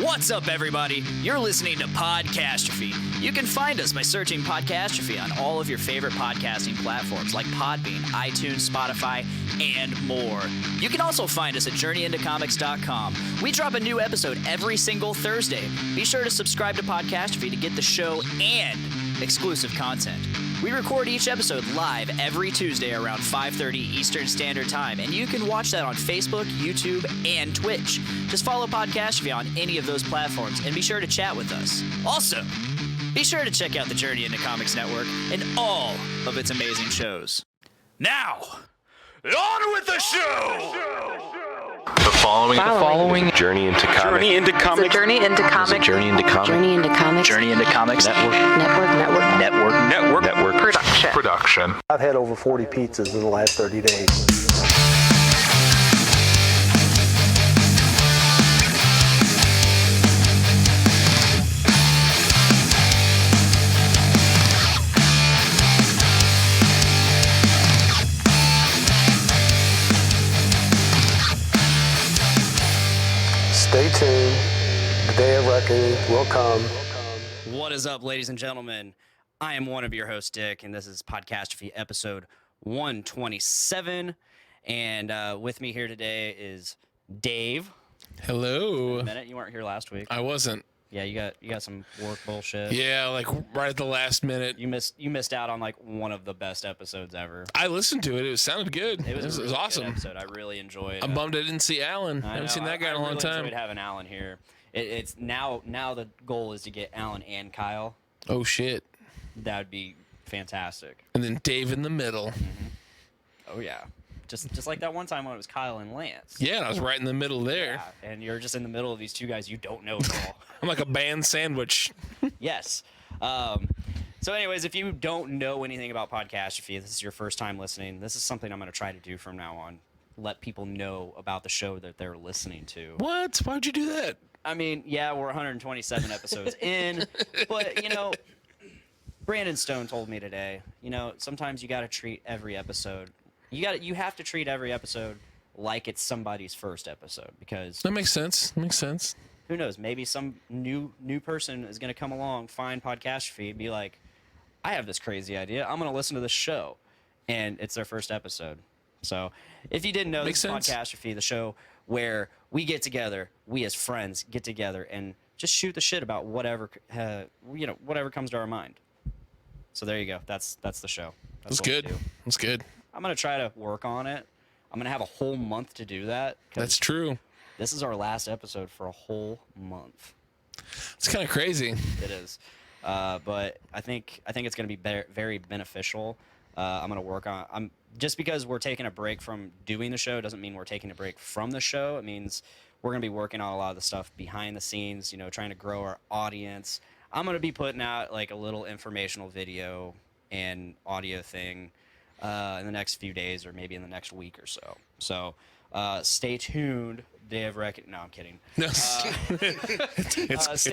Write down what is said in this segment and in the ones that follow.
What's up, everybody? You're listening to Podcastrophe. You can find us by searching Podcastrophe on all of your favorite podcasting platforms like Podbean, iTunes, Spotify, and more. You can also find us at journeyintocomics.com. We drop a new episode every single Thursday. Be sure to subscribe to Podcastrophe to get the show and exclusive content. We record each episode live every Tuesday around 5:30 Eastern Standard Time, and you can watch that on Facebook, YouTube, and Twitch. Just follow Podcastrophe on any of those platforms, and be sure to chat with us. Also, be sure to check out the Journey into Comics Network and all of its amazing shows. Now, on with the show! The following Journey into Comics. Journey into Comics. Journey into Comics. Journey into Comics. Journey into Comics. Journey into Comics Network. Production. I've had over 40 pizzas in the last 30 days. Stay tuned. The day of reckoning will come. What is up, ladies and gentlemen? I am one of your hosts, Dick, and this is Podcastrophe episode 127. And with me here today is Dave. Hello. A minute, you weren't here last week. I wasn't. Yeah, you got some work bullshit. Yeah, like right at the last minute. You missed out on like one of the best episodes ever. I listened to it. It sounded good. It was a really awesome. good episode. I really enjoyed. I'm bummed I didn't see Alan. I haven't seen that guy in a long time. I enjoyed having Alan here. It's now the goal is to get Alan and Kyle. Oh shit. That would be fantastic. And then Dave in the middle. Mm-hmm. Oh yeah. Just like that one time when it was Kyle and Lance. Yeah, and I was right in the middle there. Yeah, and you're just in the middle of these two guys you don't know at all. I'm like a band sandwich. Yes. So anyways, if you don't know anything about Podcastrophe, this is your first time listening, this is something I'm going to try to do from now on. Let people know about the show that they're listening to. What? Why'd you do that? I mean, yeah, we're 127 episodes in, but, Brandon Stone told me today, sometimes you got to treat every episode. You have to treat every episode like it's somebody's first episode, because That makes sense. who knows, maybe some new person is going to come along, find Podcastrophe, and be like, I have this crazy idea. I'm going to listen to this show, and it's their first episode. So if you didn't know, this is Podcastrophe, the show where we get together, we as friends get together and just shoot the shit about whatever comes to our mind. So there you go. That's the show. That's good. That's good. I'm going to try to work on it. I'm going to have a whole month to do that. That's true. This is our last episode for a whole month. It's kind of crazy. It is. But I think it's going to be very beneficial. I'm going to work on just because we're taking a break from doing the show doesn't mean we're taking a break from the show. It means we're going to be working on a lot of the stuff behind the scenes, trying to grow our audience. I'm going to be putting out like a little informational video and audio thing in the next few days, or maybe in the next week or so. So stay tuned. Day of reckoning. No, I'm kidding. It's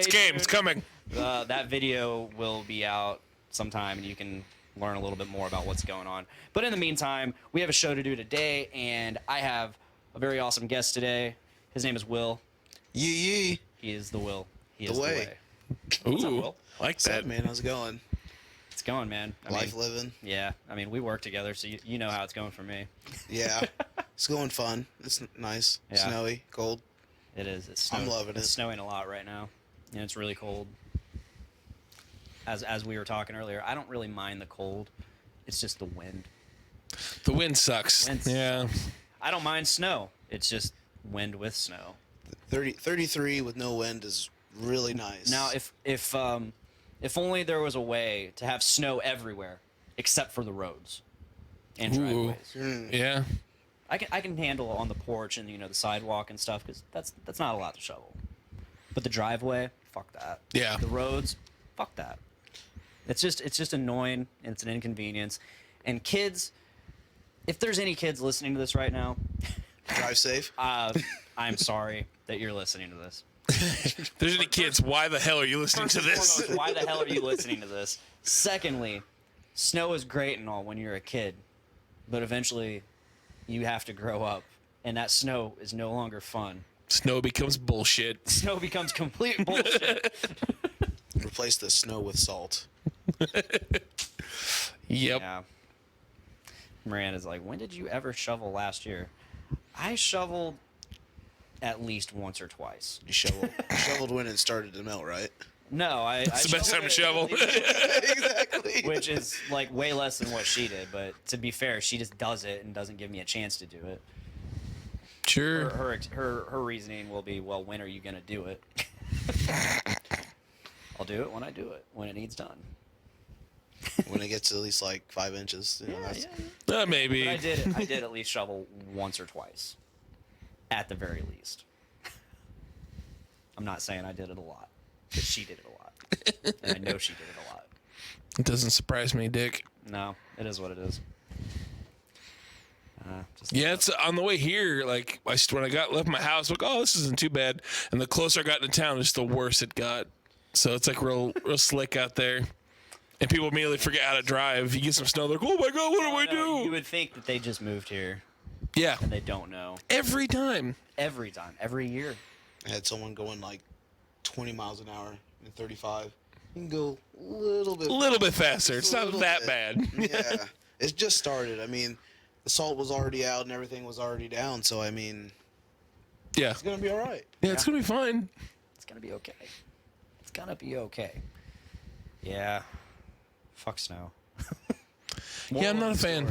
game. It's coming. That video will be out sometime, and you can learn a little bit more about what's going on. But in the meantime, we have a show to do today, and I have a very awesome guest today. His name is Will. Yee. He is the Will. He is The the way. way. What's up, Ooh, Will? like What's that. up, man? How's it going? It's going, man. Life living. Yeah. I mean, we work together, so you know how it's going for me. Yeah. It's going fun. It's nice. Yeah. Snowy. Cold. It is. It's snowing. I'm loving it. It's snowing a lot right now, and it's really cold. As we were talking earlier, I don't really mind the cold. It's just the wind. The wind sucks. Yeah. I don't mind snow. It's just wind with snow. 33 with no wind is really nice. Now, if only there was a way to have snow everywhere except for the roads and Ooh. driveways. Yeah. I can handle on the porch and the sidewalk and stuff, because that's not a lot to shovel. But the driveway, fuck that. Yeah. The roads, fuck that. It's just annoying, and it's an inconvenience. And kids, if there's any kids listening to this right now, Drive safe. I'm sorry that you're listening to this. If there's any kids, why the hell are you listening to this? Why the hell are you listening to this? Secondly, snow is great and all when you're a kid, but eventually you have to grow up, and that snow is no longer fun Snow becomes bullshit. Snow becomes complete bullshit. Replace the snow with salt. Yep. Yeah. Miranda's like, when did you ever shovel last year? I shoveled at least once or twice. You shoveled when it started to melt, right? No, I It's the best time to shovel. Exactly. Which is like way less than what she did, but to be fair, she just does it and doesn't give me a chance to do it. Sure. Her reasoning will be, well, when are you gonna do it? I'll do it when I do it, when it needs done. When it gets at least like 5 inches. You know, that's, Maybe. But I did at least shovel once or twice, at the very least. I'm not saying I did it a lot, because she did it a lot, and I know she did it a lot. It doesn't surprise me, Dick. No, it is what it is. Yeah, it's on the way here. Like when I left my house, like, oh, this isn't too bad. And the closer I got into town, just the worse it got. So it's like real slick out there. And people immediately forget how to drive. You get some snow, they're like, oh my god, what do I do? You would think that they just moved here Yeah, and they don't know. every time. Every time, every year. I had someone going like 20 miles an hour and 35. You can go a little bit faster. It's Just a not little that bit. bad. Yeah, it just started. I mean, the salt was already out and everything was already down. So I mean, Yeah, it's gonna be all right. yeah, it's gonna be fine. It's gonna be okay. It's gonna be okay. Yeah. Fuck snow. Yeah, I'm not a fan.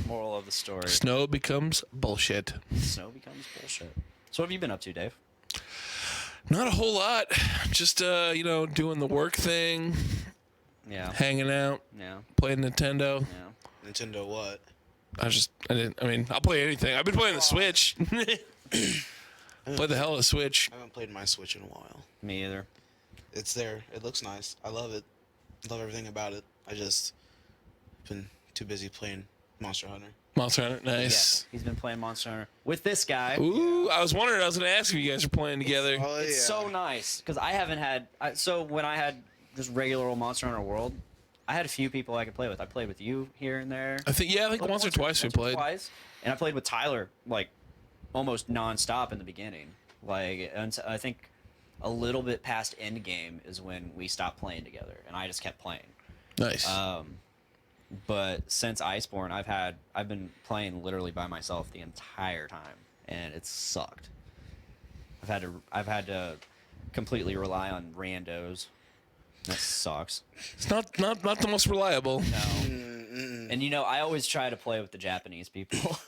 Moral of the story. Snow becomes bullshit. Snow becomes bullshit. So what have you been up to, Dave? Not a whole lot. Just doing the work thing, Yeah. hanging out, Yeah. playing Nintendo. Yeah. Nintendo what? I'll play anything. I've been playing the Switch. Play the hell of the Switch. I haven't played my Switch in a while. Me either. It's there. It looks nice. I love it. Love everything about it. I just been too busy playing Monster Hunter. Monster Hunter, nice. Yeah. He's been playing Monster Hunter with this guy. Ooh, I was wondering. I was going to ask if you guys are playing together. Oh yeah. It's so nice because I haven't had. So when I had just regular old Monster Hunter World, I had a few people I could play with. I played with you here and there. I think once or twice we played. And I played with Tyler like almost nonstop in the beginning. Like, and I think a little bit past end game is when we stopped playing together, and I just kept playing. Nice. But since Iceborne, I've been playing literally by myself the entire time, and it's sucked. I've had to completely rely on randos. That sucks. It's not the most reliable. No. And I always try to play with the Japanese people.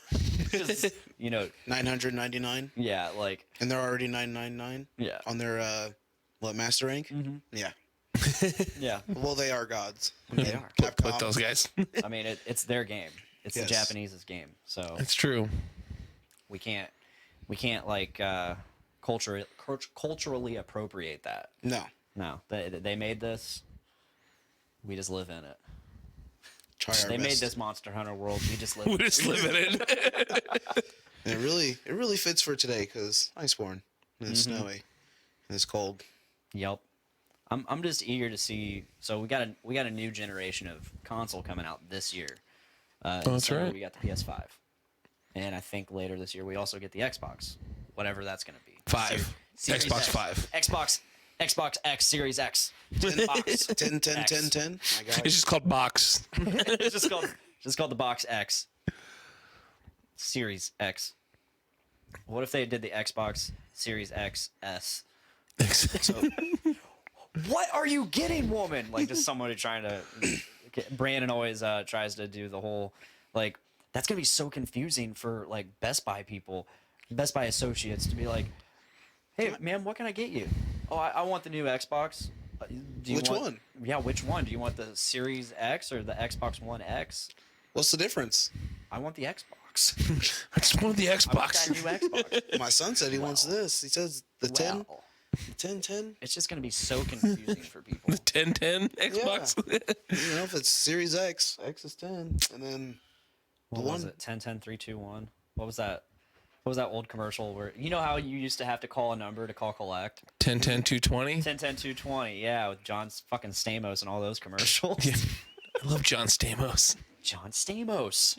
'Cause, 999, yeah, like and they're already 999. Yeah. On their master rank. Mm-hmm. Yeah. yeah. Well, they are gods. They are. Capcom. With those guys. I mean, it's their game. It's Yes. the Japanese's game. So It's true. we can't like culturally appropriate that. No. They made this. We just live in it. Try our They best. made this Monster Hunter world. We just live. We in it. just live in it. And it really fits for today because Iceborne and it's snowy and it's cold. Yep. I'm just eager to see. So we got a new generation of console coming out this year. That's right. We got the PS5, and I think later this year we also get the Xbox, whatever that's gonna be. 5. Series Xbox X. 5. Xbox X Series X. 10 box. 10, 10, X. 10, 10. My God. It's just called Box. It's just called the Box X. Series X. What if they did the Xbox Series X S? What are you getting, woman? Like just somebody trying to. Brandon always tries to do the whole like. That's gonna be so confusing for like Best Buy people, Best Buy associates to be like, "Hey, ma'am, what can I get you? Oh, I want the new Xbox. Do you Which want, one? Yeah, which one? Do you want the Series X or the Xbox One X? What's the difference? I want the Xbox. I just want the I want Xbox. that new Xbox. My son said he wants this. He says the 10, Wow. 10, 10. It's just gonna be so confusing for people. 1010 Xbox. If it's Series X, X is 10, and then What the was one. it? 10, 10, 3, 2, 1. What was that? What was that old commercial where how you used to have to call a number to call collect? 1010 220. 10, 10, 220. Yeah, with John fucking Stamos and all those commercials. Yeah. I love John Stamos. John Stamos.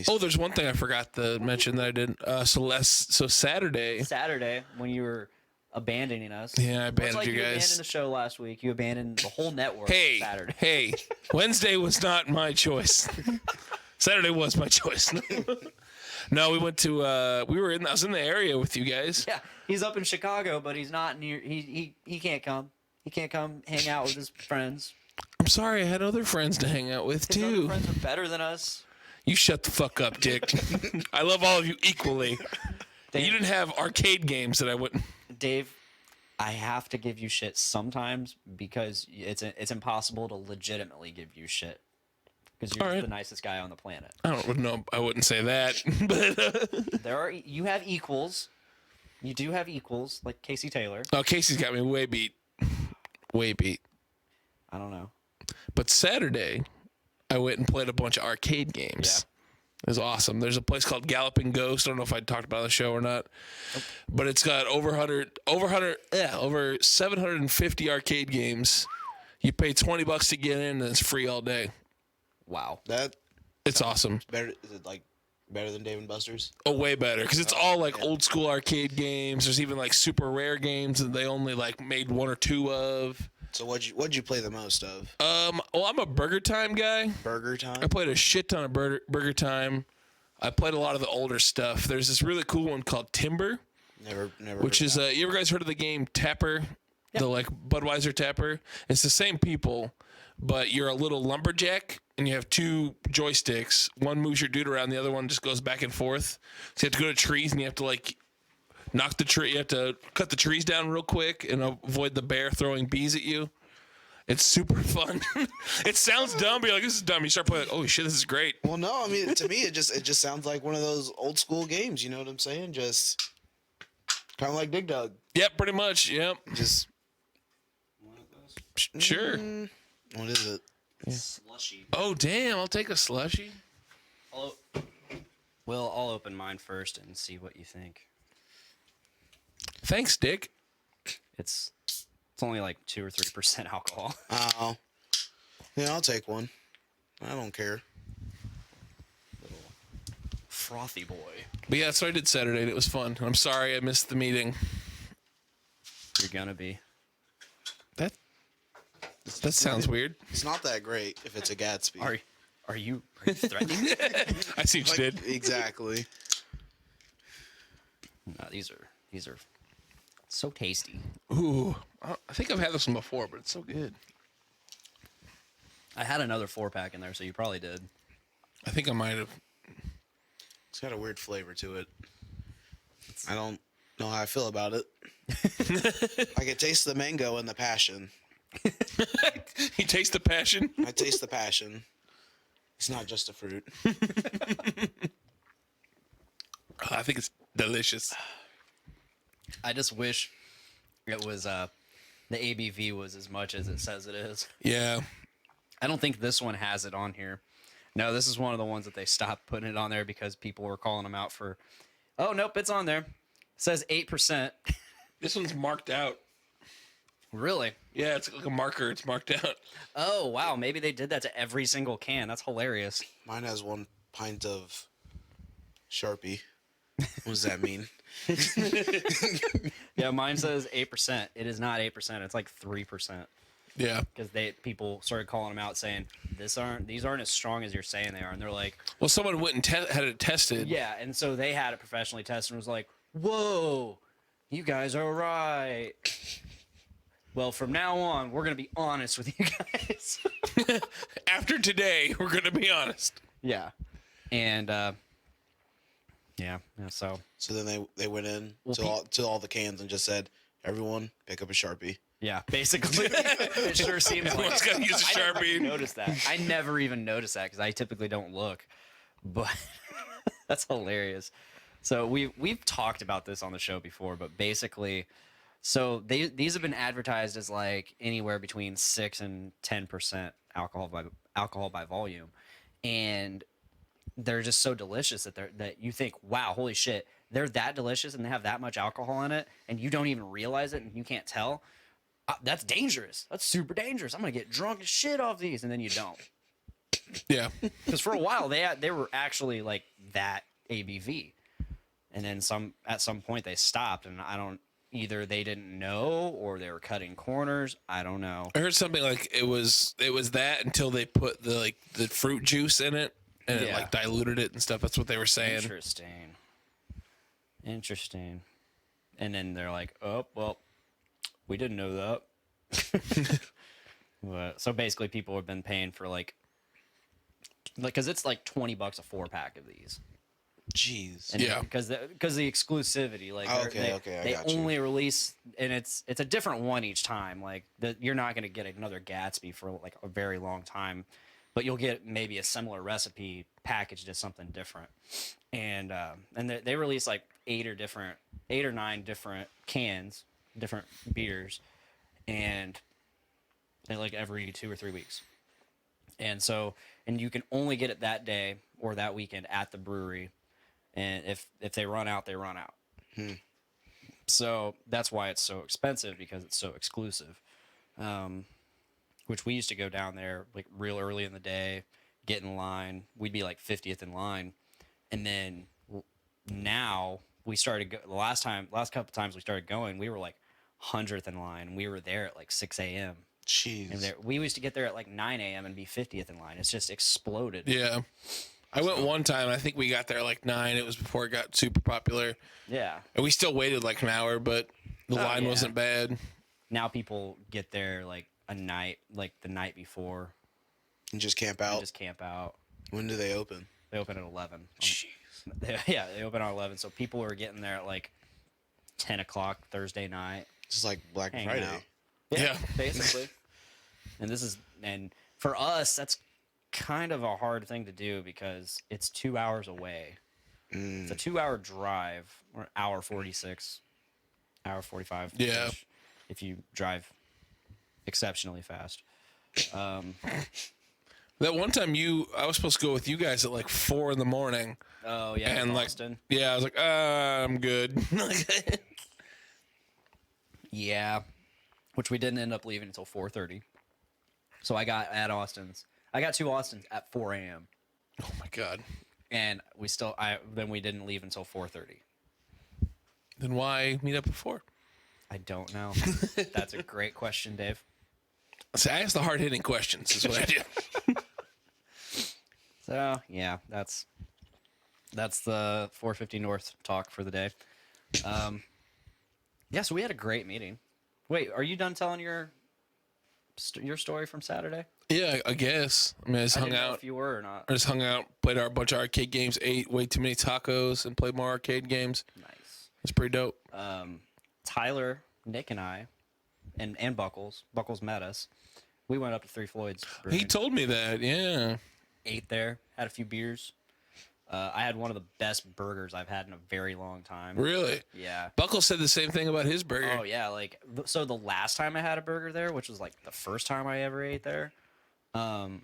Oh, there's one thing I forgot to mention that I didn't. So Saturday when you were abandoning us. Yeah, I abandoned like you guys. abandoned the show last week. You abandoned the whole network. Saturday. Hey, Wednesday was not my choice. Saturday was my choice. No, we went to. I was in the area with you guys. Yeah, he's up in Chicago, but he's not near. He can't come. He can't come hang out with his friends. I'm sorry, I had other friends to hang out with His too. other friends are better than us. You shut the fuck up, Dick. I love all of you equally. You didn't have arcade games that I wouldn't. Dave, I have to give you shit sometimes because it's impossible to legitimately give you shit because you're just the nicest guy on the planet. I don't know. I wouldn't say that. But you have equals. You do have equals like Casey Taylor. Oh, Casey's got me way beat. Way beat. I don't know. But Saturday, I went and played a bunch of arcade games. Yeah. It was awesome. There's a place called Galloping Ghost. I don't know if I talked about the show or not, but it's got over 750 arcade games. You pay $20 to get in, and it's free all day. Wow, it's awesome. Better? Is it like better than Dave and Buster's? Oh, way better because it's all like old school arcade games. There's even like super rare games that they only like made one or two of. So what'd you play the most of? Well, I'm a Burger Time guy. Burger Time? I played a shit ton of Burger Time. I played a lot of the older stuff. There's this really cool one called Timber. Never. Which is, you ever guys heard of the game Tapper? Yep. The like Budweiser Tapper? It's the same people, but you're a little lumberjack and you have two joysticks. One moves your dude around, the other one just goes back and forth. So you have to go to trees and you have to like knock the tree. You have to cut the trees down real quick and avoid the bear throwing bees at you. It's super fun. It sounds dumb, but you're like, this is dumb. You start playing, like, oh shit, this is great. Well, no, I mean, to me, it just sounds like one of those old school games. You know what I'm saying? Just kind of like Dig Dug. Yep, pretty much. Yep. Just sure. What is it? Slushy. Oh damn! I'll take a slushy. I'll open mine first and see what you think. Thanks, Dick. It's only like 2 or 3% alcohol. Oh. Yeah, I'll take one. I don't care. Little frothy boy. But yeah, that's what I did Saturday, and it was fun. I'm sorry I missed the meeting. You're gonna be. That sounds weird. It's not that great if it's a Gatsby. Are you threatening me? I see what you did. Exactly. No, these are so tasty. Ooh, I think I've had this one before, but it's so good. I had another 4-pack in there, so you probably did. I think I might have. It's got a weird flavor to it. I don't know how I feel about it. I can taste the mango and the passion. You taste the passion? I taste the passion. It's not just a fruit. I think it's delicious. I just wish it was the ABV was as much as it says it is. Yeah. I don't think this one has it on here. No, this is one of the ones that they stopped putting it on there because people were calling them out for. Oh nope, it's on there. It says 8%. This one's marked out. Really? Yeah, it's like a marker. It's marked out. Oh wow, maybe they did that to every single can. That's hilarious. Mine has 1 pint of Sharpie. What does that mean? Yeah, mine says 8%. It is not 8%. It's like 3%. Yeah. Because people started calling them out saying these aren't as strong as you're saying they are, and they're like, well, someone went and had it tested. yeah, and so they had it professionally tested and was like, whoa, you guys are right. Well, from now on, we're gonna be honest with you guys. After today, we're gonna be honest. Yeah, and yeah. So then they went in to all the cans and just said, everyone pick up a Sharpie. Yeah, basically. It sure seems like Everyone's gotta use a Sharpie. I never even noticed that because I typically don't look, but that's hilarious. So we've talked about this on the show before, but basically, so these have been advertised as like anywhere between 6 and 10% alcohol by volume, and they're just so delicious that you think, wow, holy shit, they're that delicious and they have that much alcohol in it, and you don't even realize it and you can't tell. That's dangerous. That's super dangerous. I'm gonna get drunk as shit off these, and then you don't. Yeah. Because for a while they were actually like that ABV, and then at some point they stopped, and either they didn't know or they were cutting corners. I don't know. I heard something like it was that until they put the fruit juice in it and it like diluted it and stuff. That's what they were saying. Interesting. And then they're like, oh well, we didn't know that. So basically, people have been paying for like because it's like $20 a 4-pack of these. Jeez. And yeah. Because the exclusivity, like they only release, and it's a different one each time. Like you're not going to get another Gatsby for like a very long time, but you'll get maybe a similar recipe packaged as something different. And they release like 8 or 9 different cans, different beers, and they like every 2 or 3 weeks. And you can only get it that day or that weekend at the brewery. And if they run out, they run out. So that's why it's so expensive, because it's so exclusive. Which we used to go down there like real early in the day, get in line. We'd be like 50th in line. And then now we started, the last couple times we started going, we were like 100th in line. We were there at like 6 a.m. Jeez. And we used to get there at like 9 a.m. and be 50th in line. It's just exploded. Yeah. I went one time. I think we got there like 9. It was before it got super popular. Yeah. And we still waited like an hour, but the line wasn't bad. Now people get there like the night before. And just camp out? When do they open? They open at 11. Jeez. They open at 11. So people are getting there at like 10 o'clock Thursday night. It's like Black Friday. Out. Yeah. Basically. And for us, that's kind of a hard thing to do because it's 2 hours away. It's a 2-hour drive, or hour 46, hour 45. Yeah. If you drive exceptionally fast. That one time I was supposed to go with you guys at like 4 a.m. Oh yeah, and Boston. I was like, I'm good. Yeah, which we didn't end up leaving until 4:30. So I got to Austin's at 4 a.m. Oh my god! And we didn't leave until 4:30. Then why meet up at 4? I don't know. That's a great question, Dave. See, I ask the hard hitting questions. Is what I do. So yeah, that's the 450 North talk for the day. Yeah, so we had a great meeting. Wait, are you done telling your story from Saturday? Yeah, I guess. I mean, I just hung didn't know out. if you were or not. I just hung out, played a bunch of arcade games, ate way too many tacos, and played more arcade games. Nice. It's pretty dope. Tyler, Nick, and I, and Buckles met us. We went up to Three Floyds. He told me that, yeah. Ate there, had a few beers. I had one of the best burgers I've had in a very long time. Really? Yeah. Buckles said the same thing about his burger. Oh, yeah. So the last time I had a burger there, which was like the first time I ever ate there, the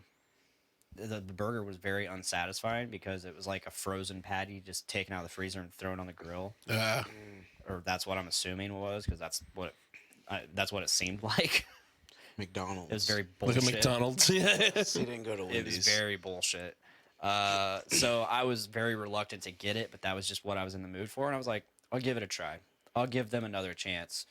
burger was very unsatisfying because it was like a frozen patty just taken out of the freezer and thrown on the grill. Or that's what I'm assuming it was, because that's what it seemed like. McDonald's. It was very bullshit. Like a McDonald's. Yeah. So you didn't go to Wendy's. It was very bullshit. So I was very reluctant to get it, but that was just what I was in the mood for. And I was like, I'll give it a try. I'll give them another chance.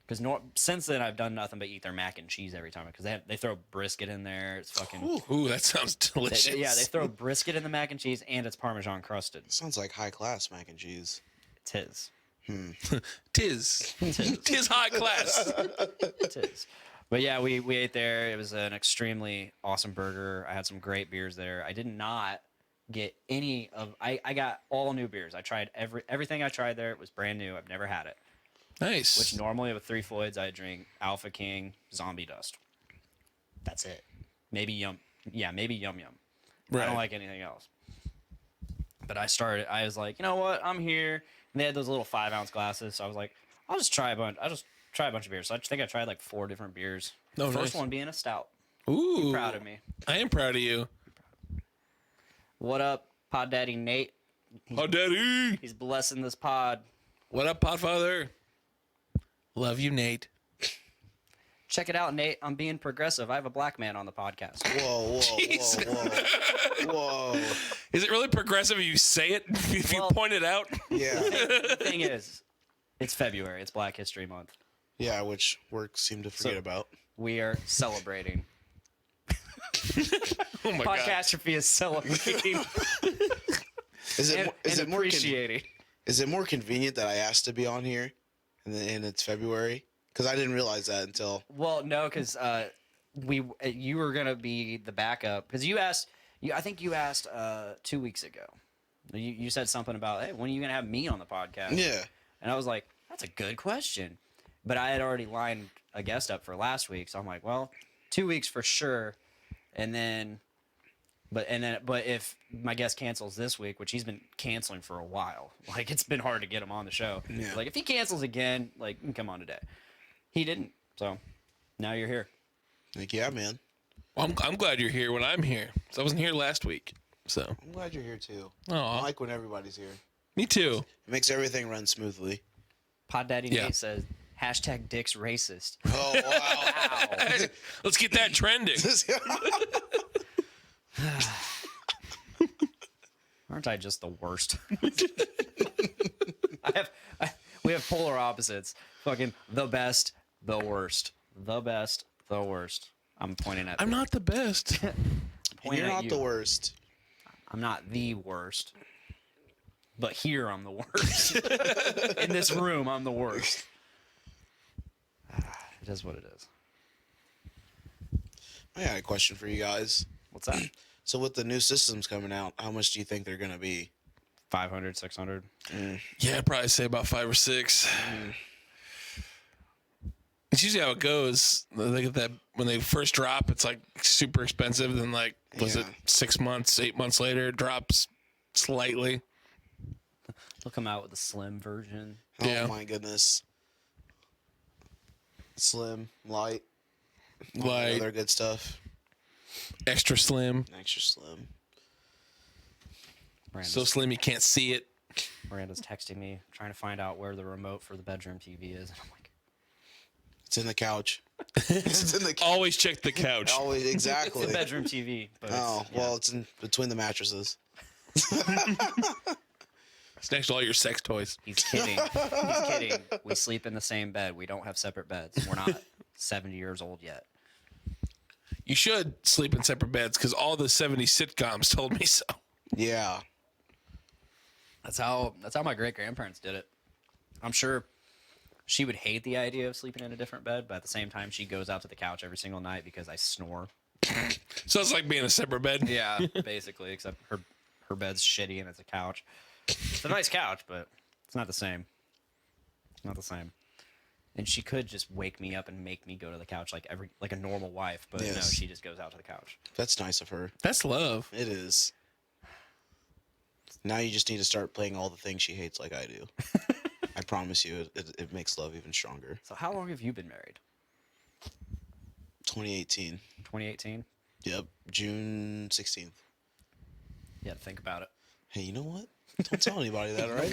Because since then, I've done nothing but eat their mac and cheese every time. Because they throw brisket in there. It's fucking... Ooh, that sounds delicious. They throw brisket in the mac and cheese, and it's Parmesan crusted. Sounds like high class mac and cheese. Tis. Tis high class. Tis. But yeah, we ate there. It was an extremely awesome burger. I had some great beers there. I did not get any of... I got all new beers. I tried everything I tried there. It was brand new. I've never had it. Nice. Which normally with Three Floyds, I drink Alpha King, Zombie Dust. That's it. Maybe Yum. Yeah, maybe Yum Yum. Right. I don't like anything else. But I was like, you know what? I'm here. And they had those little 5-ounce glasses. So I was like, I'll just try a bunch of beers. So I think I tried like 4 different beers. Oh, the first nice. one being a stout. Ooh. Be proud of me. I am proud of you. What up, Pod Daddy Nate? Pod Daddy. He's blessing this pod. What up, Podfather? Love you, Nate. Check it out, Nate. I'm being progressive. I have a black man on the podcast. Whoa. Is it really progressive if you say it? If you point it out? Yeah. The thing is, it's February. It's Black History Month. Yeah, which work seemed to forget about. We are celebrating. Oh my God. Podcastrophe is celebrating Is it more appreciating. Is it more convenient that I asked to be on here, and it's February? Because I didn't realize that until. Well, no, because you were gonna be the backup because I think you asked 2 weeks ago. You said something about, hey, when are you gonna have me on the podcast? Yeah. And I was like, that's a good question, but I had already lined a guest up for last week, so I'm like, well, 2 weeks for sure, but if my guest cancels this week, which he's been canceling for a while, like it's been hard to get him on the show. Yeah. Like if he cancels again, like you can come on today. He didn't, so now you're here. Like, yeah, man. Well, I'm glad you're here when I'm here. So I wasn't here last week. So. I'm glad you're here too. Oh, I like when everybody's here. me too. It makes everything run smoothly. Pod Daddy Yeah. Nate says hashtag Dick's racist. Oh wow. Wow. Let's get that trending. Aren't I just the worst? We have polar opposites. Fucking the best, the worst. The best, the worst. I'm pointing at. I'm not the best. pointing You're at not you. the worst. I'm not the worst. But here I'm the worst. In this room, I'm the worst. It is what it is. I got a question for you guys. What's that? So with the new systems coming out, how much do you think they're gonna be? 500, 600. Yeah, I'd probably say about 5 or 6. It's usually how it goes. They get that when they first drop, it's like super expensive. Then like, was it 6 months, 8 months later, it drops slightly. They'll come out with a slim version. Oh Yeah. my goodness. Slim, light, Like other good stuff. extra slim, Extra slim. so slim you can't see it. Miranda's texting me, trying to find out where the remote for the bedroom TV is. And I'm like, It's in the couch. It's in the couch. Always check the couch. Always, exactly. it's a bedroom TV. But Oh, well, it's in between the mattresses. It's next to all your sex toys. he's kidding. He's kidding. We sleep in the same bed. We don't have separate beds. We're not 70 years old yet. You should sleep in separate beds because all the 70s sitcoms told me so. Yeah. That's how my great grandparents did it. I'm sure she would hate the idea of sleeping in a different bed, but at the same time, she goes out to the couch every single night because I snore. So it's like being a separate bed. Yeah, basically, except her bed's shitty and it's a couch. It's a nice couch, but it's not the same. Not the same. And she could just wake me up and make me go to the couch like a normal wife, but no, Yes. she just goes out to the couch. That's nice of her. That's love. It is. Now you just need to start playing all the things she hates like I do. I promise you, it makes love even stronger. So how long have you been married? 2018. 2018? Yep. June 16th. Yeah, think about it. Hey, you know what? Don't tell anybody that, all right?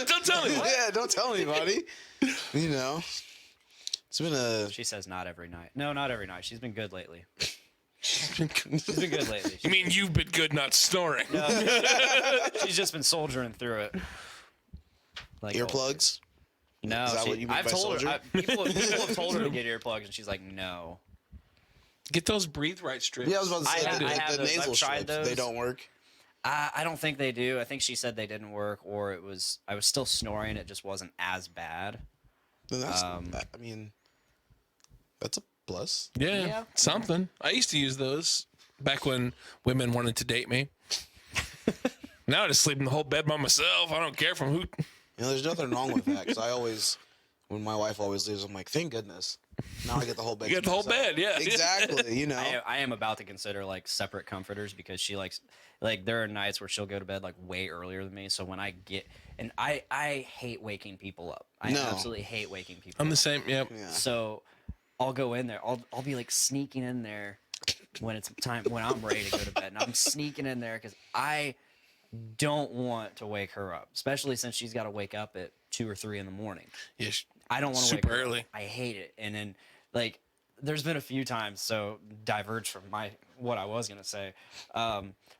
Don't tell me. Yeah, don't tell anybody. You know, it's been a. She says not every night. No, not every night. She's been good lately. She's been good lately. You mean you've been good not snoring? She's just been soldiering through it. Like Earplugs? No, Is that what you mean I've by told soldier? her. People have told her to get earplugs, and she's like, no. Get those breathe right strips. Yeah, I was about to say, I have the those. nasal I've tried strips, they those. don't work. I don't think they do. I think she said they didn't work, or I was still snoring. It just wasn't as bad. Then that's, I mean, that's a plus. Yeah, Yeah. something. I used to use those back when women wanted to date me. Now I just sleep in the whole bed by myself. I don't care from who. You know, there's nothing wrong with that because I always, when my wife always leaves, I'm like, thank goodness. Now I get the whole bed. You get the whole myself. bed, yeah. Exactly. You know. I am about to consider like separate comforters because she likes like there are nights where she'll go to bed like way earlier than me. So when I get and I hate waking people up. I No. absolutely hate waking people I'm up. the same. Yep. Yeah. So I'll go in there. I'll be like sneaking in there when it's time when I'm ready to go to bed, and I'm sneaking in there because I don't want to wake her up, especially since she's got to wake up at 2 or 3 in the morning. Yeah. I don't want to wake Super her up. early. I hate it. And then like there's been a few times, so diverge from what I was gonna say.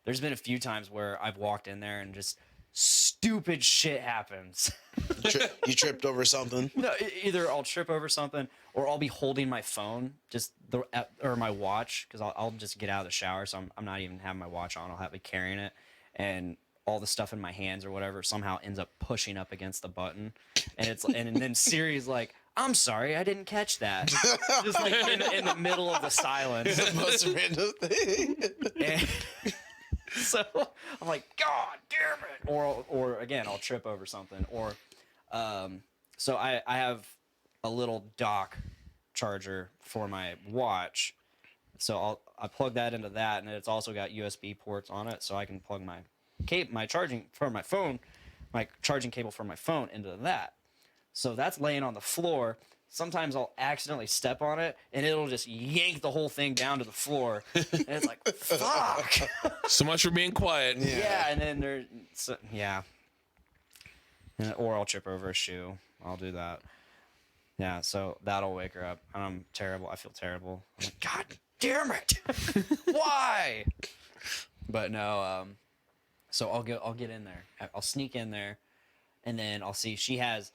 There's been a few times where I've walked in there and just stupid shit happens. You tripped over something. No, either I'll trip over something or I'll be holding my phone, or my watch, because I'll just get out of the shower, so I'm not even having my watch on. I'll have it carrying it, and all the stuff in my hands or whatever somehow ends up pushing up against the button, and then Siri's like, "I'm sorry, I didn't catch that." Just like in the middle of the silence. The most random thing. And so I'm like, God damn it! Or again, I'll trip over something. Or so I have a little dock charger for my watch, so I plug that into that, and it's also got USB ports on it, so I can plug my charging for my phone, my charging cable for my phone into that. So that's laying on the floor. Sometimes I'll accidentally step on it, and it'll just yank the whole thing down to the floor. And it's like, fuck. So much for being quiet. Yeah, and then yeah. Or I'll trip over a shoe. I'll do that. Yeah, so that'll wake her up. And I'm terrible. I feel terrible. I'm like, God damn it. Why? But no, so I'll get in there. I'll sneak in there, and then I'll see she has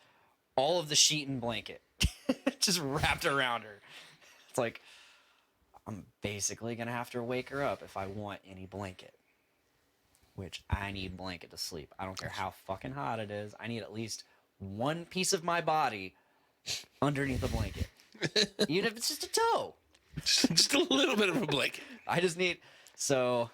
all of the sheet and blanket just wrapped around her. It's like, I'm basically gonna have to wake her up if I want any blanket. Which I need blanket to sleep. I don't care how fucking hot it is. I need at least one piece of my body underneath the blanket. Even if it's just a toe. Just a little bit of a blanket. I just need, so,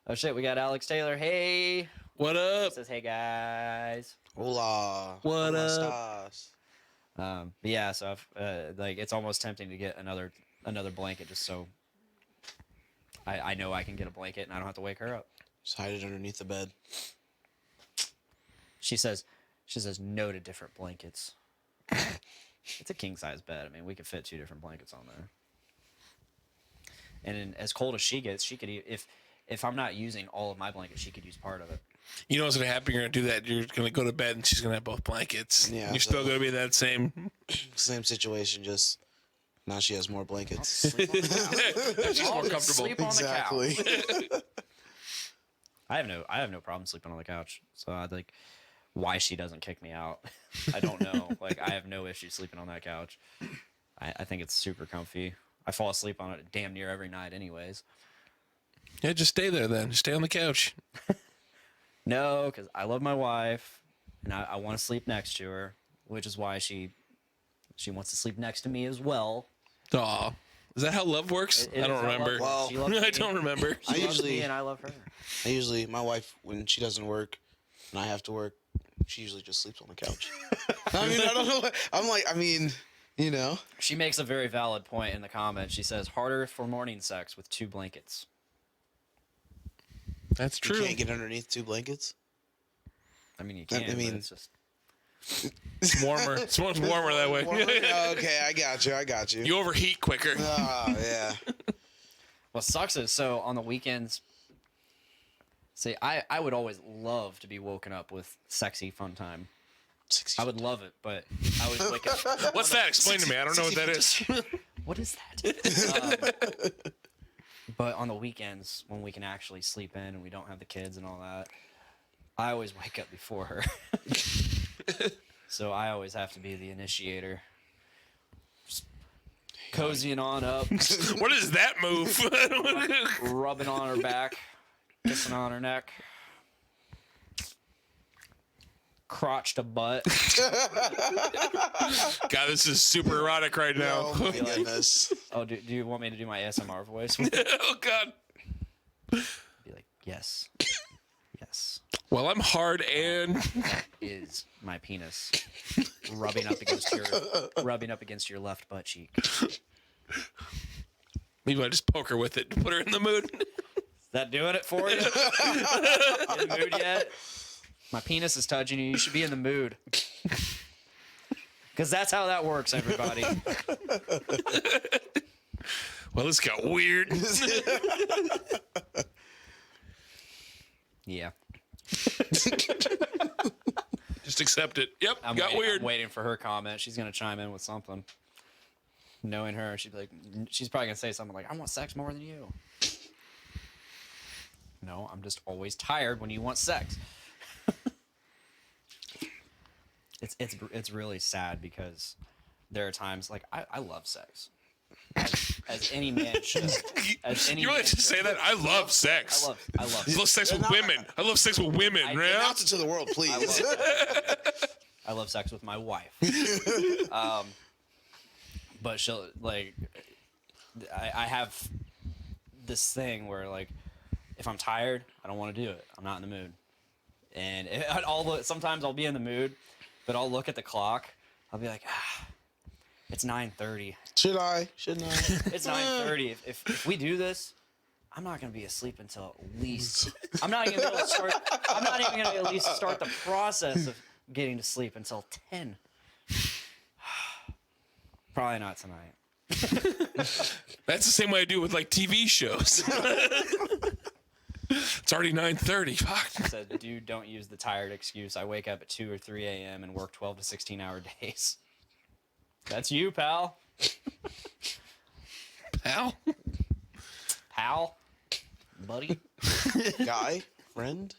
oh shit, we got Alex Taylor. Hey. What up? Says, hey guys. Hola. What ¿Cómo up? estás? But yeah, so I've, like, it's almost tempting to get another blanket just so I know I can get a blanket and I don't have to wake her up. Just hide it underneath the bed. She says no to different blankets. It's a king size bed. I mean, we could fit 2 different blankets on there. And as cold as she gets, she could if I'm not using all of my blankets, she could use part of it. You know what's gonna happen? You're gonna do that. You're gonna go to bed, and she's gonna have both blankets. Yeah, You're so- still gonna be in that same. Same situation, just now she has more blankets. Sleep on the couch. She's more I'll just comfortable. Sleep on Exactly. the couch. I have no problem sleeping on the couch. So I like why she doesn't kick me out. I don't know. Like, I have no issue sleeping on that couch. I think it's super comfy. I fall asleep on it damn near every night anyways. Yeah, just stay there then. Just stay on the couch. No, because I love my wife, and I want to sleep next to her, which is why she wants to sleep next to me as well. Aw. Is that how love works? It I is don't how love remember. works. Well, She loves me. I don't remember. She loves usually- me and I love her. My wife, when she doesn't work and I have to work, she usually just sleeps on the couch. I mean, I don't know. I'm like, I mean, you know. She makes a very valid point in the comments. She says, harder for morning sex with 2 blankets. That's You true. can't get underneath 2 blankets. I mean, you can, I mean- but it's just... It's warmer. It's much warmer that way. Okay, I got you. You overheat quicker. Oh, yeah. What sucks is, so on the weekends, see, I would always love to be woken up with sexy fun time. I would love it, but I would wake up. What's that? Explain to me. I don't know what that is. What is that? But on the weekends, when we can actually sleep in and we don't have the kids and all that, I always wake up before her. So I always have to be the initiator. Just cozying on up, What is that move? rubbing on her back, kissing on her neck. Crotch to butt. God, this is super erotic right now. Oh, my goodness. Oh, do you want me to do my ASMR voice? Oh, God. Be like, yes. Yes. Well, I'm hard and Is my penis rubbing up against your left butt cheek. maybe I just poke her with it to put her in the mood. Is that doing it for you? In the mood yet? My penis is touching you. You should be in the mood. Because that's how that works, everybody. Well, this got weird. Yeah. Just accept it. Yep, got weird. I'm waiting for her comment. She's going to chime in with something. Knowing her, she'd be like, she's probably gonna say something like, "I want sex more than you." No, I'm just always tired when you want sex. It's really sad because there are times like I love sex, as any man should. As any You really man have to should. say that? I love sex. I love I love sex with women. I love sex with women, right? Announce it to the world, please. I love sex with my wife. But she'll like, I have this thing where like, if I'm tired, I don't want to do it. I'm not in the mood. And sometimes I'll be in the mood, but I'll look at the clock. I'll be like, it's 9:30. Shouldn't I? It's 9:30. If we do this, I'm not gonna be asleep until at least. I'm not even gonna at least start the process of getting to sleep until 10. Probably not tonight. That's the same way I do with like TV shows. It's already 9:30. Fuck. I said, dude, don't use the tired excuse. I wake up at 2 or 3 a.m. and work 12 to 16-hour days. That's you, pal. Pal? Buddy? Guy? Friend?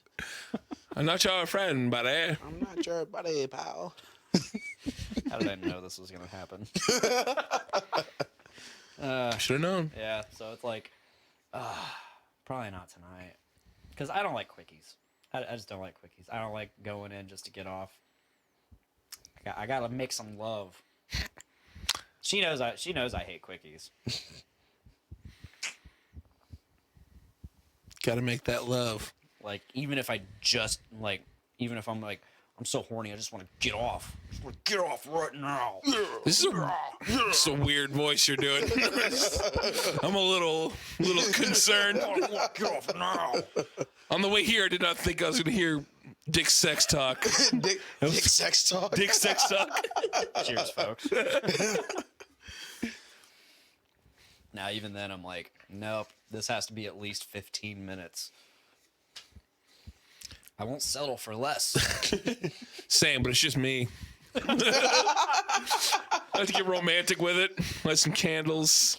I'm not your friend, buddy. I'm not your buddy, pal. How did I know this was going to happen? Should have known. Yeah, so it's like, probably not tonight. Because I don't like quickies. I just don't like quickies. I don't like going in just to get off. I gotta make some love. She knows I hate quickies. Gotta make that love. Like, even if I'm like, I'm so horny, I just want to get off. I just want to get off right now. This is a weird voice you're doing. I'm a little concerned. I want to get off now. On the way here, I did not think I was going to hear dick sex talk. Dick sex talk. Dick sex talk. Cheers, folks. Now, even then, I'm like, nope, this has to be at least 15 minutes. I won't settle for less. Same, but it's just me. I have to get romantic with it. Light some candles.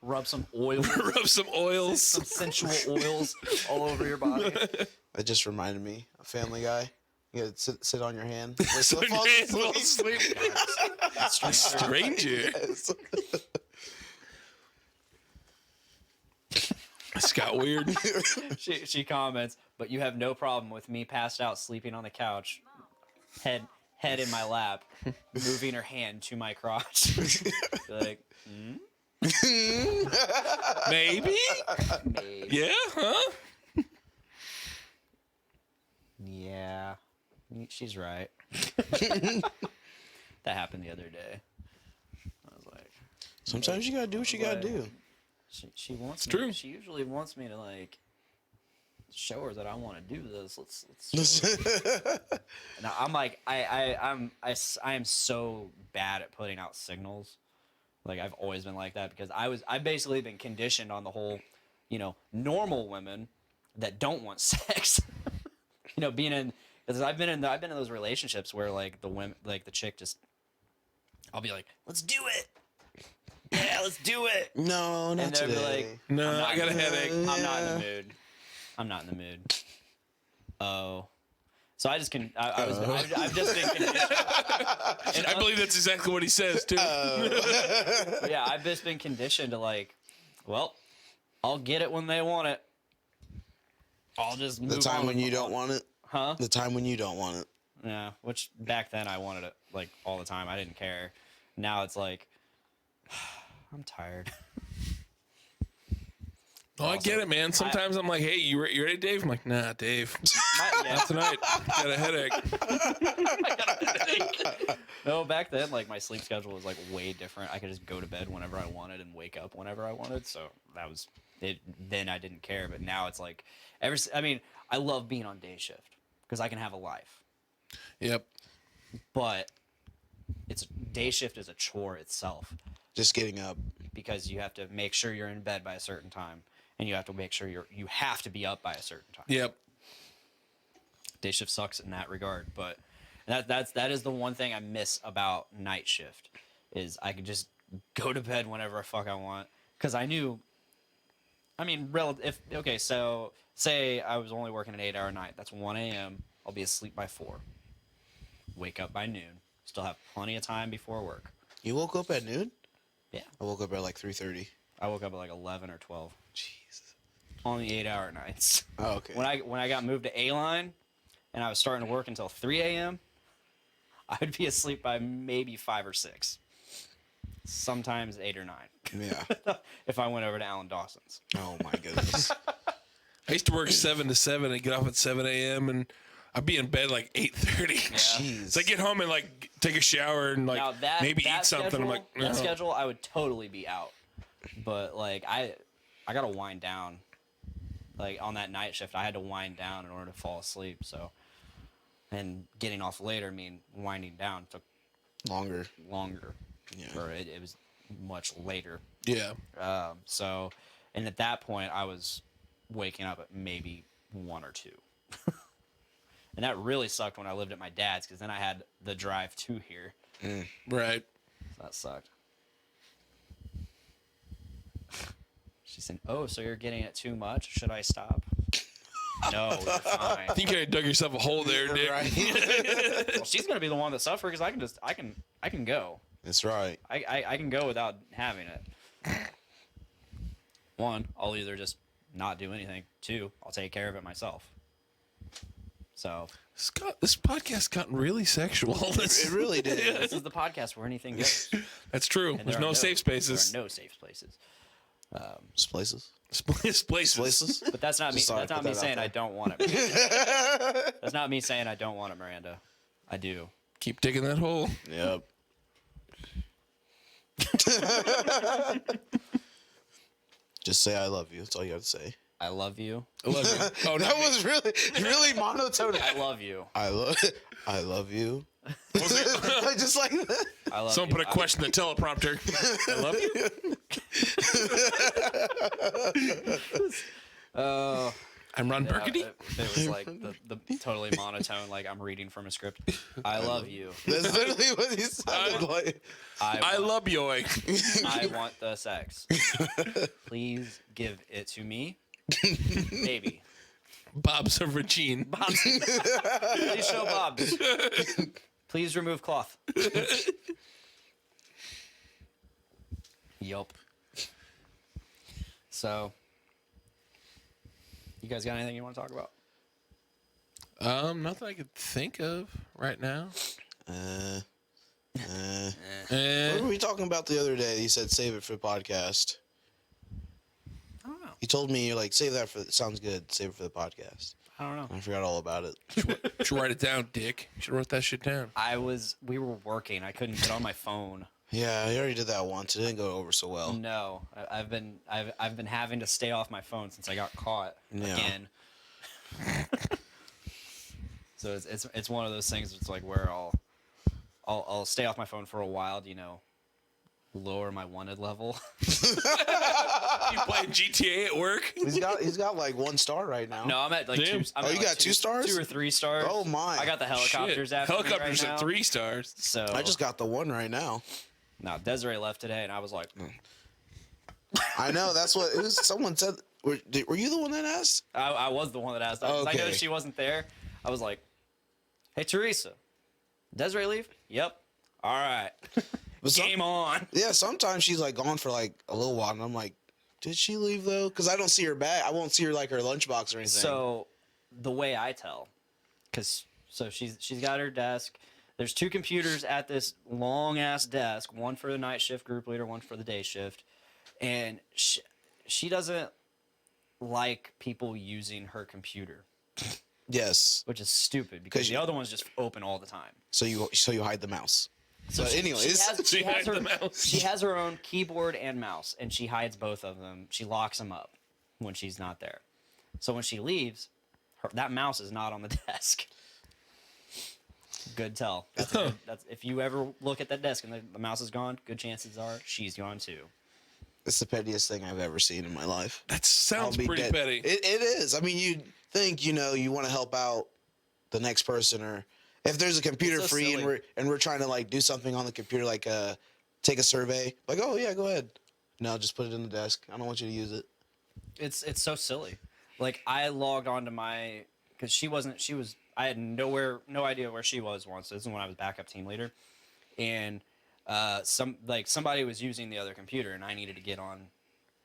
Rub some oil. Rub some oils. Some sensual oils all over your body. That just reminded me of Family Guy. You gotta sit on your hand. Wait So till it falls man, asleep. fall asleep. A stranger. Yes. This got weird. She comments, but you have no problem with me passed out sleeping on the couch, head in my lap, moving her hand to my crotch. Like, Maybe? maybe. Yeah? Huh? Yeah, she's right. That happened the other day. I was like, Sometimes you gotta do what you gotta do. she wants me. true. She usually wants me to like show her that I want to do this. Let's show her. Now I'm like, I am so bad at putting out signals. Like, I've always been like that because I've basically been conditioned on the whole, normal women that don't want sex. Because I've been in those relationships where like the women, like the chick just, I'll be like, let's do it. Yeah, let's do it. No, not And they'll be today. like, No, I got a headache. I'm not in the mood. I'm not in the mood. Oh. So I just can. I've just been conditioned. I believe that's exactly what he says, too. Yeah, I've just been conditioned to like, well, I'll get it when they want it. I'll just move The time on when with you my don't life. want it. Huh? The time when you don't want it. Yeah, which back then I wanted it like all the time. I didn't care. Now it's like, I'm tired. Oh, I get it, man. Sometimes I'm like, hey, you ready, Dave? I'm like, nah, Dave. Not tonight. Got a headache. No, back then, like, my sleep schedule was like way different. I could just go to bed whenever I wanted and wake up whenever I wanted. So that was it. Then I didn't care, but now it's like, I love being on day shift because I can have a life. Yep. But day shift is a chore itself Just getting up. because you have to make sure you're in bed by a certain time, and you have to make sure you have to be up by a certain time. Yep. Day shift sucks in that regard, but that is the one thing I miss about night shift is I could just go to bed whenever the fuck I want. Because I knew, I mean, so say I was only working an 8-hour night. That's 1 a.m. I'll be asleep by 4. Wake up by noon. Still have plenty of time before work. You woke up at noon? Yeah. I woke up at like 3:30. I woke up at like 11 or 12 Jesus. on the 8-hour nights. Oh, okay. When I got moved to A-line and I was starting to work until 3 a.m., I would be asleep by maybe 5 or 6. Sometimes 8 or 9. Yeah. If I went over to Alan Dawson's. Oh my goodness. I used to work 7 to 7 and get off at 7 a.m. and I'd be in bed like 8:30. Jeez. So I get home and like take a shower and like Now maybe eat something. Schedule, I'm like, that schedule, I would totally be out. But like I gotta wind down. Like on that night shift, I had to wind down in order to fall asleep. So, and getting off later, winding down took Longer. Yeah. Or it was much later. yeah. So, and at that point, I was waking up at maybe 1 or 2. And that really sucked when I lived at my dad's, because then I had the drive to here. Right. So that sucked. She said, "Oh, so you're getting it too much? Should I stop?" No, you're fine. I think you dug yourself a hole there, Dick. Right. Well, she's gonna be the one that suffers, because I can go. That's right. I can go without having it. 1, I'll either just not do anything. 2, I'll take care of it myself. So Scott, this podcast got really sexual. It really did. this is the podcast where anything goes. That's true. And There's no safe spaces. There are no safe places. Places. Places. Places. But that's not me. Sorry, That's not put me that out saying there. I don't want it. That's not me saying I don't want it, Miranda. I do. Keep digging that hole. Yep. Just say I love you. That's all you have to say. I love you. I love you. Oh, That was really monotone. I love you. I love you. Just like that. I love Someone you. put a question in the teleprompter. I love you. Oh. I'm Ron Burgundy. It was like the totally monotone, like I'm reading from a script. I love you. That's literally what he sounded like. I love you. I want the sex. Please give it to me. Baby. Bob's a Regine. Bob's. Please show Bob's. Please remove cloth. Yup. So, you guys got anything you want to talk about? Nothing I could think of right now. What were we talking about the other day? You said save it for the podcast. I don't know. You told me, you're like, save that for, sounds good, save it for the podcast. I don't know. I forgot all about it. You should write it down, Dick. You should write that shit down. We were working. I couldn't get on my phone. Yeah, I already did that once. It didn't go over so well. No, I've been having to stay off my phone since I got caught again. So it's one of those things. It's like where I'll stay off my phone for a while. Lower my wanted level. You playing GTA at work? He's got like 1 star right now. No, I'm at like Damn. 2. I'm Oh, at you like got 2 stars? 2 or 3 stars. Oh, my. I got the helicopters Shit. after me Helicopters right at now. 3 stars. So I just got the 1 right now. no. Desiree left today, and I was like, I know, that's what it was. Someone said, were you the one that asked? I was the one that asked. I Okay. know she wasn't there. I was like, "Hey, Teresa, Desiree leave?" Yep. All right. But Game on. Yeah, sometimes she's like gone for like a little while, and I'm like, did she leave though? Because I don't see her back. I won't see her like her lunchbox or anything. So, the way I tell, she's got her desk. There's 2 computers at this long ass desk. One for the night shift group leader, one for the day shift, and she doesn't like people using her computer, yes. which is stupid because the other one's just open all the time. So you hide the mouse. So But anyways, She hides the mouse. She has her own keyboard and mouse, and she hides both of them. She locks them up when she's not there. So when she leaves, that mouse is not on the desk. Good tell. That's if you ever look at that desk and the mouse is gone, good chances are she's gone too. it's the pettiest thing I've ever seen in my life. That sounds I'll be pretty dead. petty. It is. I mean, you'd think, you want to help out the next person, or if there's a computer It's so free silly. and we're trying to like do something on the computer, like take a survey. Like, oh yeah, go ahead. No, just put it in the desk. I don't want you to use it. It's so silly. Like I logged onto my because I had no idea where she was once. This is when I was backup team leader, and somebody was using the other computer, and I needed to get on.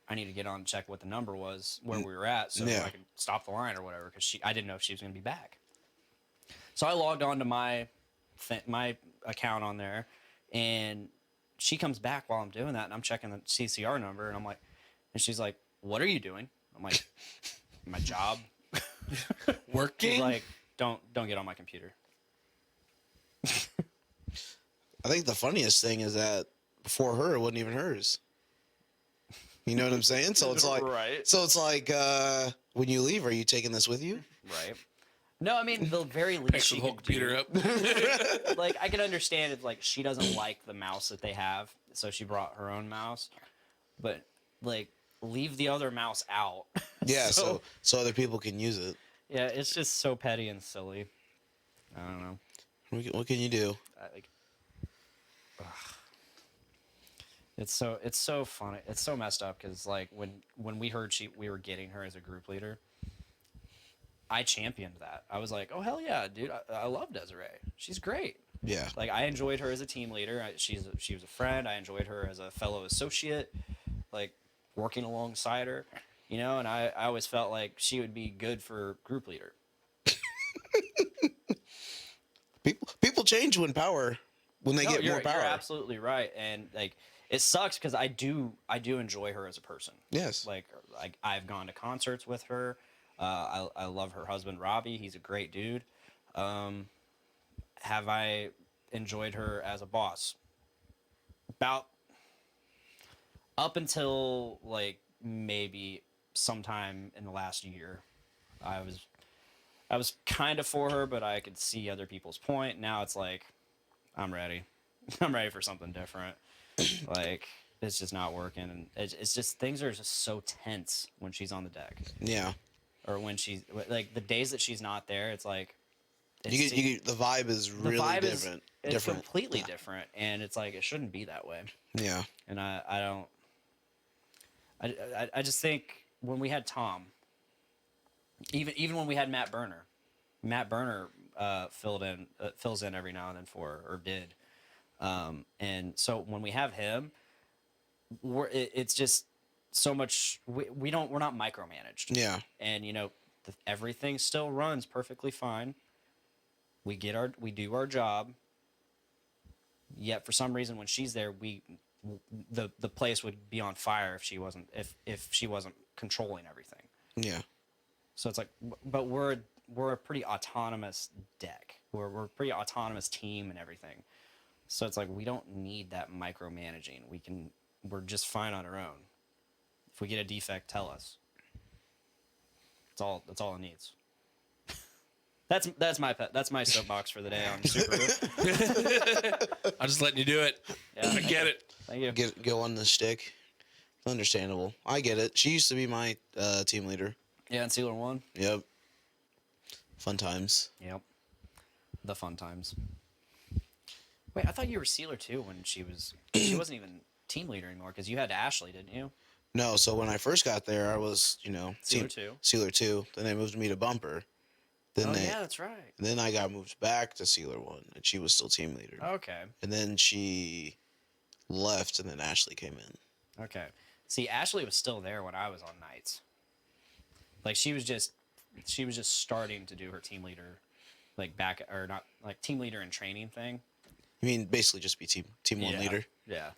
I need to get on and check what the number was where we were at, so I could stop the line or whatever. Because I didn't know if she was going to be back. So I logged on to my account on there, and she comes back while I'm doing that, and I'm checking the CCR number, and and she's like, "What are you doing?" I'm like, "My job." Working? She's like, "Don't get on my computer." I think the funniest thing is that before her, it wasn't even hers. You know what I'm saying? So it's like, Right. So it's like, when you leave, are you taking this with you? Right. No, I mean the very least Pick she the whole could computer do, up. like I can understand if like she doesn't like the mouse that they have, so she brought her own mouse. But like leave the other mouse out. Yeah, so other people can use it. Yeah, it's just so petty and silly. I don't know. What can you do? It's so funny. It's so messed up because like when we heard we were getting her as a group leader, I championed that. I was like, oh hell yeah, dude! I love Desiree. She's great. Yeah. Like I enjoyed her as a team leader. She was a friend. I enjoyed her as a fellow associate, like working alongside her, you know. And I always felt like she would be good for group leader. People change when they get more power. You're absolutely right, and like it sucks because I do enjoy her as a person. Yes. Like I've gone to concerts with her. I love her husband Robbie. He's a great dude. Have I enjoyed her as a boss? About up until like maybe sometime in the last year, I was kind of for her, but I could see other people's point. Now it's like I'm ready. I'm ready for something different. Like it's just not working, and it's just things are just so tense when she's on the deck. Yeah. Or when she's like the days that she's not there, it's like The vibe is really different. It's completely different, and it's like it shouldn't be that way. Yeah. And I just think when we had Tom, even when we had Matt Berner fills in every now and then for her, or did, and so when we have him, it's just so much. We're not micromanaged. Yeah. And you know everything still runs perfectly fine. We do our job. Yet for some reason when she's there, the place would be on fire if she wasn't controlling everything. Yeah. So it's like, but we're a pretty autonomous deck. We're a pretty autonomous team and everything. So it's like we don't need that micromanaging. We're just fine on our own. If we get a defect, tell us. That's all it needs. That's my soapbox for the day on Subaru. I'm just letting you do it. Yeah. I get it. Thank you. Go on the stick. Understandable. I get it. She used to be my team leader. Yeah, and Sealer 1. Yep. Fun times. Yep. The fun times. Wait, I thought you were Sealer 2 when she wasn't even team leader anymore because you had Ashley, didn't you? No, so when I first got there, I was, Sealer 2. Sealer 2. Then they moved me to Bumper. Yeah, that's right. Then I got moved back to Sealer 1, and she was still team leader. Okay. And then she left, and then Ashley came in. Okay. See, Ashley was still there when I was on nights. Like she was just starting to do her team leader, like team leader and training thing. You mean basically just be team one leader? Yeah.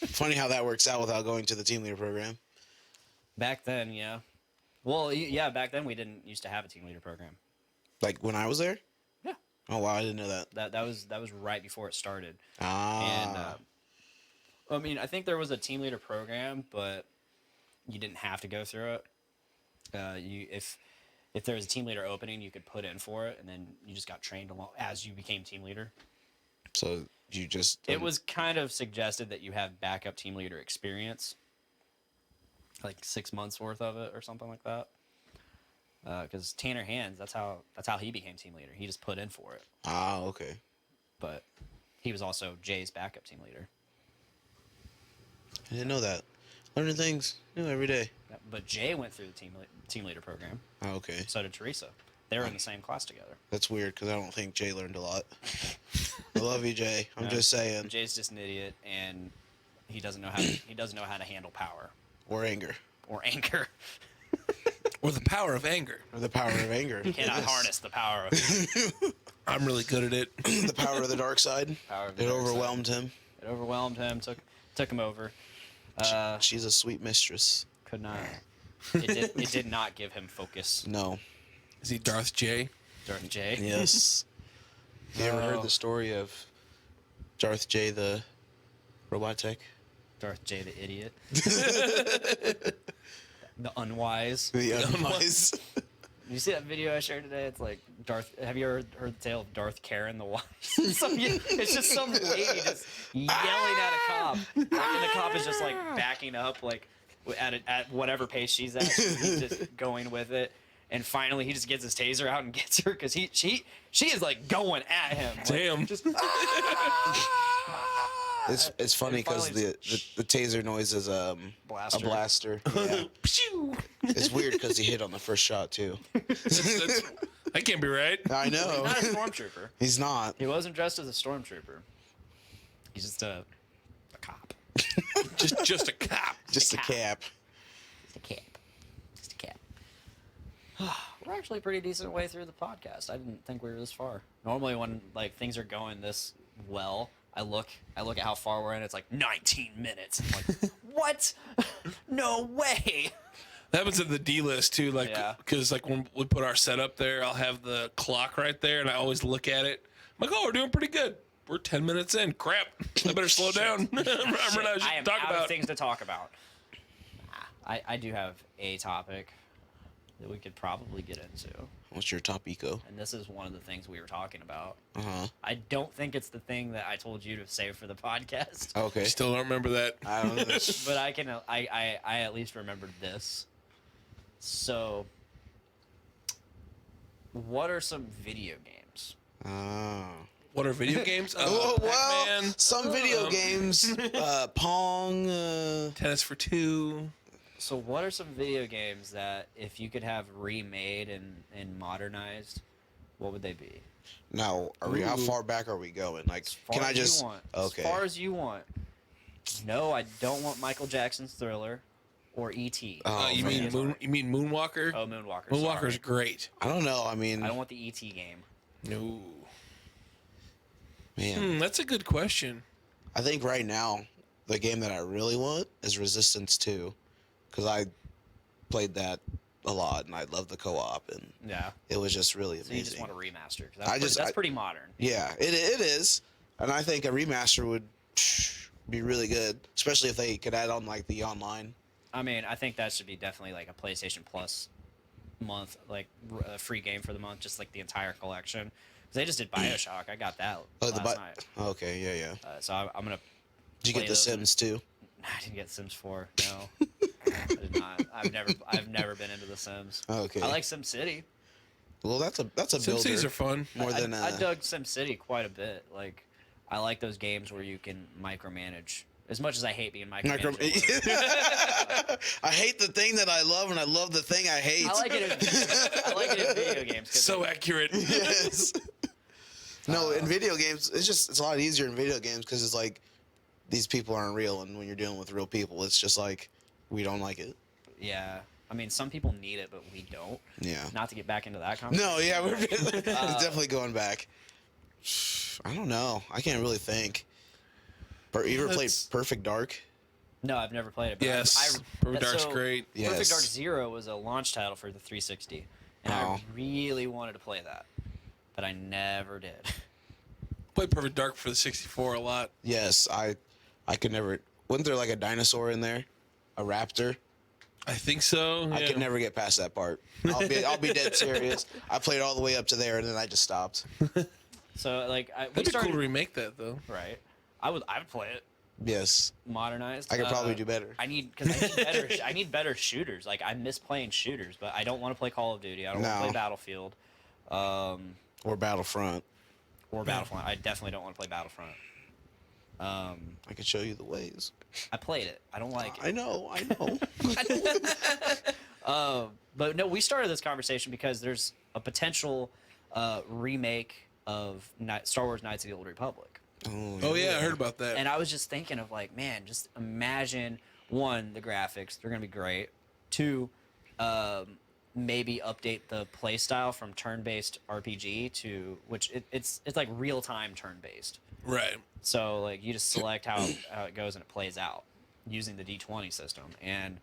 Funny how that works out without going to the team leader program. Back then, yeah. Well, yeah, back then we didn't used to have a team leader program. Like when I was there? Yeah. Oh wow, I didn't know that. That was right before it started. Ah. And I mean, I think there was a team leader program, but you didn't have to go through it. If there was a team leader opening, you could put in for it, and then you just got trained along as you became team leader. So you just... It was kind of suggested that you have backup team leader experience, like 6 months worth of it or something like that. Because Tanner Hands, that's how he became team leader. He just put in for it. Ah, okay. But he was also Jay's backup team leader. I didn't know that. Learning things new every day. But Jay went through the team leader program. Oh, okay. So did Teresa. They were in the same class together. That's weird because I don't think Jay learned a lot. I love you, Jay. I'm just saying. Jay's just an idiot, and he doesn't know how to handle power Or anger. or anger. Or the power of anger. Or the power of anger. He cannot harness the power of I'm really good at it. The power of the dark side. Power of the It dark overwhelmed him. It overwhelmed him. Took him over. She's a sweet mistress. Could not. It did not give him focus. No. Is he Darth J? Darth J. Yes. You ever heard Oh. the story of Darth J, the robot tech? Darth J, the idiot. The unwise. The unwise. You see that video I shared today? It's like Darth. Have you ever heard the tale of Darth Karen the Wise? It's just some lady just yelling at a cop, and the cop is just like backing up, like at whatever pace she's at. He's just going with it, and finally he just gets his taser out and gets her because she is like going at him. Like, Damn. just It's funny because finally the taser noise is a Blaster. blaster. Yeah. It's weird because he hit on the first shot too. That can't be right. I know. not a stormtrooper. He's not. He wasn't dressed as a stormtrooper. He's just a cop. Just a cop. Just a cap. Just a cap. Just a cap. We're actually a pretty decent way through the podcast. I didn't think we were this far. Normally, when like things are going this well, I look at how far we're in. It's like 19 minutes. I'm like, what? No way. That happens at the D list too, like Yeah. because like when we put our setup there, I'll have the clock right there, and I always look at it. I'm like, oh, we're doing pretty good. We're 10 minutes in. Crap, I better slow down. I'm running out of shit I am to talk out about. of things to talk about. I do have a topic that we could probably get into, What's your top eco? and this is one of the things we were talking about. Uh-huh. I don't think it's the thing that I told you to save for the podcast, Okay. Still don't remember that. I don't know. but I can. I at least remembered this. So, what are some video games? Oh. What are video games? Oh, well, Pac-Man, some video games, Pong, Tennis for Two. So, what are some video games that if you could have remade and modernized, what would they be? now, how Ooh. far back are we going? Like, As far can I as just, you want. okay. As far as you want. No, I don't want Michael Jackson's Thriller or E.T. Oh, You man. mean Moonwalker? Oh, Moonwalker. Moonwalker's sorry. great. I don't know. I mean, I don't want the E.T. game. No. man, That's a good question. I think right now, the game that I really want is Resistance 2. Because I played that a lot, and I love the co-op, and Yeah. it was just really So amazing. you just want a remaster. 'Cause that's pretty modern. Yeah, it is, and I think a remaster would be really good, especially if they could add on like the online. I mean, I think that should be definitely like a PlayStation Plus month, like a free game for the month, just like the entire collection. Because they just did BioShock. I got that last night. Okay, yeah. So I'm gonna. Did you play get The those. Sims too? I didn't get Sims 4. No, I did not. I've never been into The Sims. Okay. I like SimCity. Well, that's a builder. SimCities are fun. more than I dug SimCity quite a bit. Like, I like those games where you can micromanage. As much as I hate being micromanaged. I hate the thing that I love, and I love the thing I hate. I like it in video games. 'Cause So accurate. Yes. No, in video games, it's a lot easier in video games because it's like these people aren't real, and when you're dealing with real people, it's just like we don't like it. yeah. I mean, some people need it, but we don't. Yeah. Not to get back into that conversation. No, yeah, we're definitely going back. I don't know. I can't really think. You ever played Perfect Dark? No, I've never played it. But Yes. Perfect Dark's great. Yes. Perfect Dark Zero was a launch title for the 360, and Oh. I really wanted to play that, but I never did. Played Perfect Dark for the 64 a lot. Yes, I could never. Wasn't there like a dinosaur in there, a raptor? I think so. I yeah. could never get past that part. I'll be dead serious. I played all the way up to there, and then I just stopped. So like, we That'd be started cool to remake that though. right. I would play it Yes, modernized. I could probably do better. I need I need better shooters. Like I miss playing shooters, but I don't want to play Call of Duty. I don't want to No. play Battlefield, Or Battlefront. or Battlefront. I definitely don't want to play Battlefront. I can show you the ways. I played it. I don't like it. I know. But no, we started this conversation because there's a potential remake of Star Wars Knights of the Old Republic. Oh yeah, I heard about that. And I was just thinking of like, man, just imagine, one, the graphics, they're going to be great. Two, maybe update the play style from turn-based RPG to, which it's like real-time turn-based. Right. So like you just select how it goes and it plays out using the D20 system. And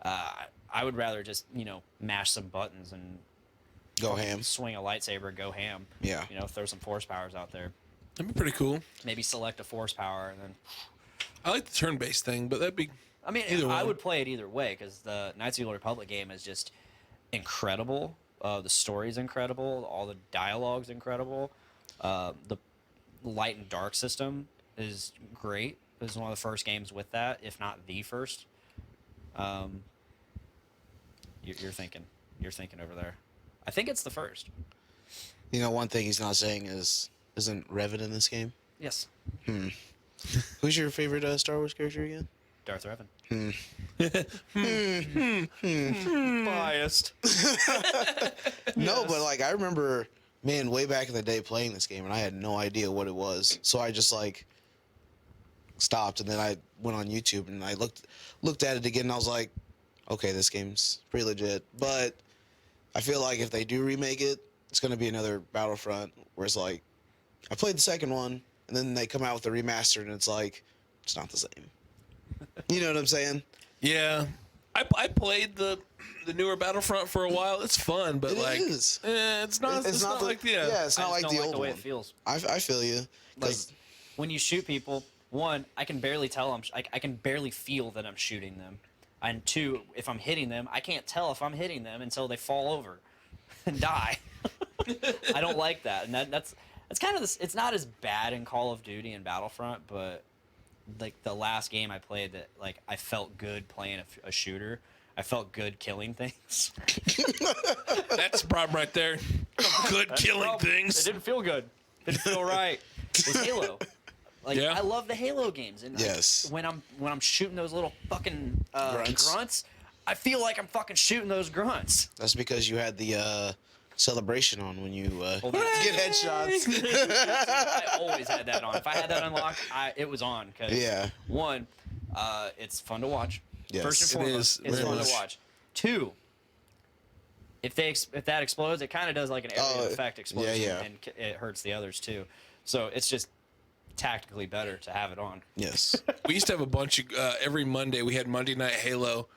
I would rather just, mash some buttons and Go ham. swing a lightsaber, go ham. Yeah. Throw some force powers out there. That'd be pretty cool. Maybe select a force power and then. I like the turn-based thing, but that'd be. I mean, either I one. would play it either way because the Knights of the Old Republic game is just incredible. The story's incredible. All the dialogue's incredible. The light and dark system is great. It was one of the first games with that, if not the first. You're thinking over there. I think it's the first. One thing he's not saying isn't Revan in this game? Yes. Who's your favorite Star Wars character again? Darth Revan. Biased. No, but like I remember, man, way back in the day playing this game, and I had no idea what it was. So I just like stopped, and then I went on YouTube and I looked at it again, and I was like, okay, this game's pretty legit. But I feel like if they do remake it, it's gonna be another Battlefront where it's like, I played the second one, and then they come out with the remaster, and it's like, it's not the same. You know what I'm saying? Yeah, I played the newer Battlefront for a while. It's fun, but It like, is. it's not. It's not like the. Yeah, it's I not just like don't the like old the way one. it feels. I feel you. Like 'Cause- when you shoot people, one, I can barely tell I can barely feel that I'm shooting them, and two, if I'm hitting them, I can't tell if I'm hitting them until they fall over and die. I don't like that, and that's kind of it's not as bad in Call of Duty and Battlefront, but like the last game I played that like I felt good playing a shooter. I felt good killing things. That's the problem right there. Good killing It things. didn't feel good. It didn't feel right. It was Halo. Like Yeah. I love the Halo games, and like, Yes. when I'm shooting those little fucking Grunts. grunts, I feel like I'm fucking shooting those grunts. That's because you had the celebration on when you Well, get headshots. I always had that on. If I had that unlocked, it was on. Cause Yeah. One, it's fun to watch. Yes. First and It foremost, is it's very fun much. to watch. Two, if that explodes, it kind of does like an area Oh, of effect explosion, yeah. and it hurts the others too. So it's just tactically better to have it on. Yes. We used to have a bunch of every Monday. We had Monday Night Halo.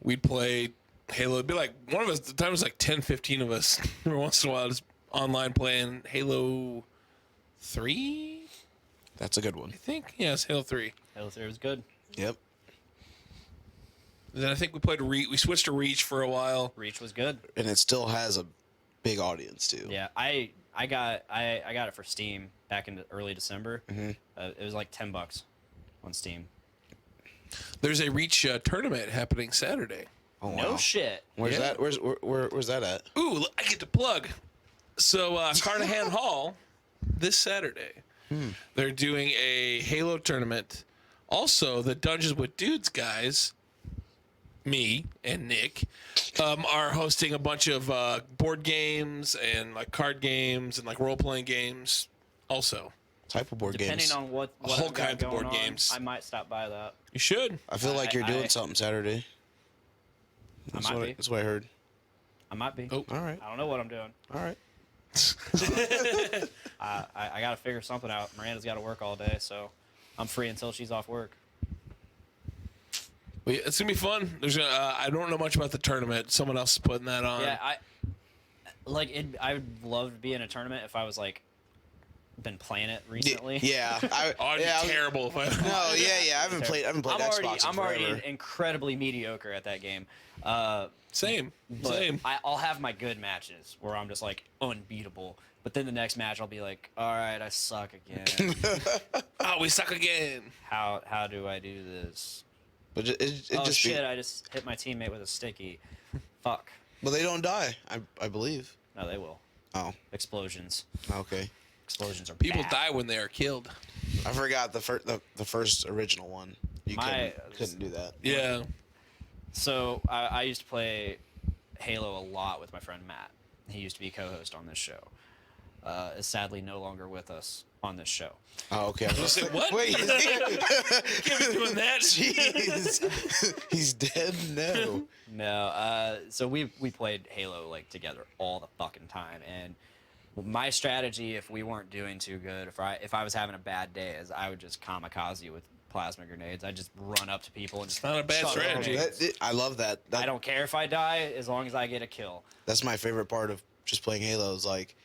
We'd play Halo. It'd be like one of us. The time was like 10, 15 of us. Every once in a while, just online playing Halo 3. That's a good one. I think it's Halo 3. Halo 3 was good. Yep. Then I think we played Reach. We switched to Reach for a while. Reach was good. And it still has a big audience too. Yeah, I got it for Steam back in early December. Mm-hmm. It was like $10 on Steam. There's a Reach tournament happening Saturday. Oh, No wow. shit. Where's Yeah. that? Where's that at? Ooh, I get to plug. So Carnahan Hall this Saturday. They're doing a Halo tournament. Also, the Dungeons with Dudes guys, me and Nick, are hosting a bunch of board games and like card games and like role playing games. Also, Type of board Depending games. on what whole I've got kinds of going board on, games. I might stop by that. you should. I feel like you're doing I- something Saturday. I might be. That's what I heard. I might be. Oh. All right. I don't know what I'm doing. All right. I got to figure something out. Miranda's got to work all day, so I'm free until she's off work. Well, yeah, it's gonna be fun. There's I don't know much about the tournament. Someone else is putting that on. Yeah, I would love to be in a tournament if I was like been playing it recently. Yeah. Oh, it'd yeah, be terrible if I. No, yeah. I haven't played Xbox in I'm already forever. incredibly mediocre at that game. Same. But Same. I'll have my good matches where I'm just like unbeatable. But then the next match I'll be like, all right, I suck again. Oh, we suck again. How do I do this? But it Oh just shit! I just hit my teammate with a sticky. Fuck. But they don't die. I believe. No, they will. Oh. Explosions. Okay. explosions are People bad. die when they are killed. I forgot the first original one. You couldn't do that. Yeah. So I used to play Halo a lot with my friend Matt. He used to be co-host on this show. Is sadly no longer with us on this show. Oh, okay. I said, what? Wait, is he? Can't be doing that. Jeez. He's dead? No. No. So we played Halo like together all the fucking time, and my strategy, if we weren't doing too good, if I was having a bad day, is I would just kamikaze with plasma grenades. I just run up to people and just Not a bad chuck strategy. grenades. I love that. I don't care if I die as long as I get a kill. That's my favorite part of just playing Halo. Is like,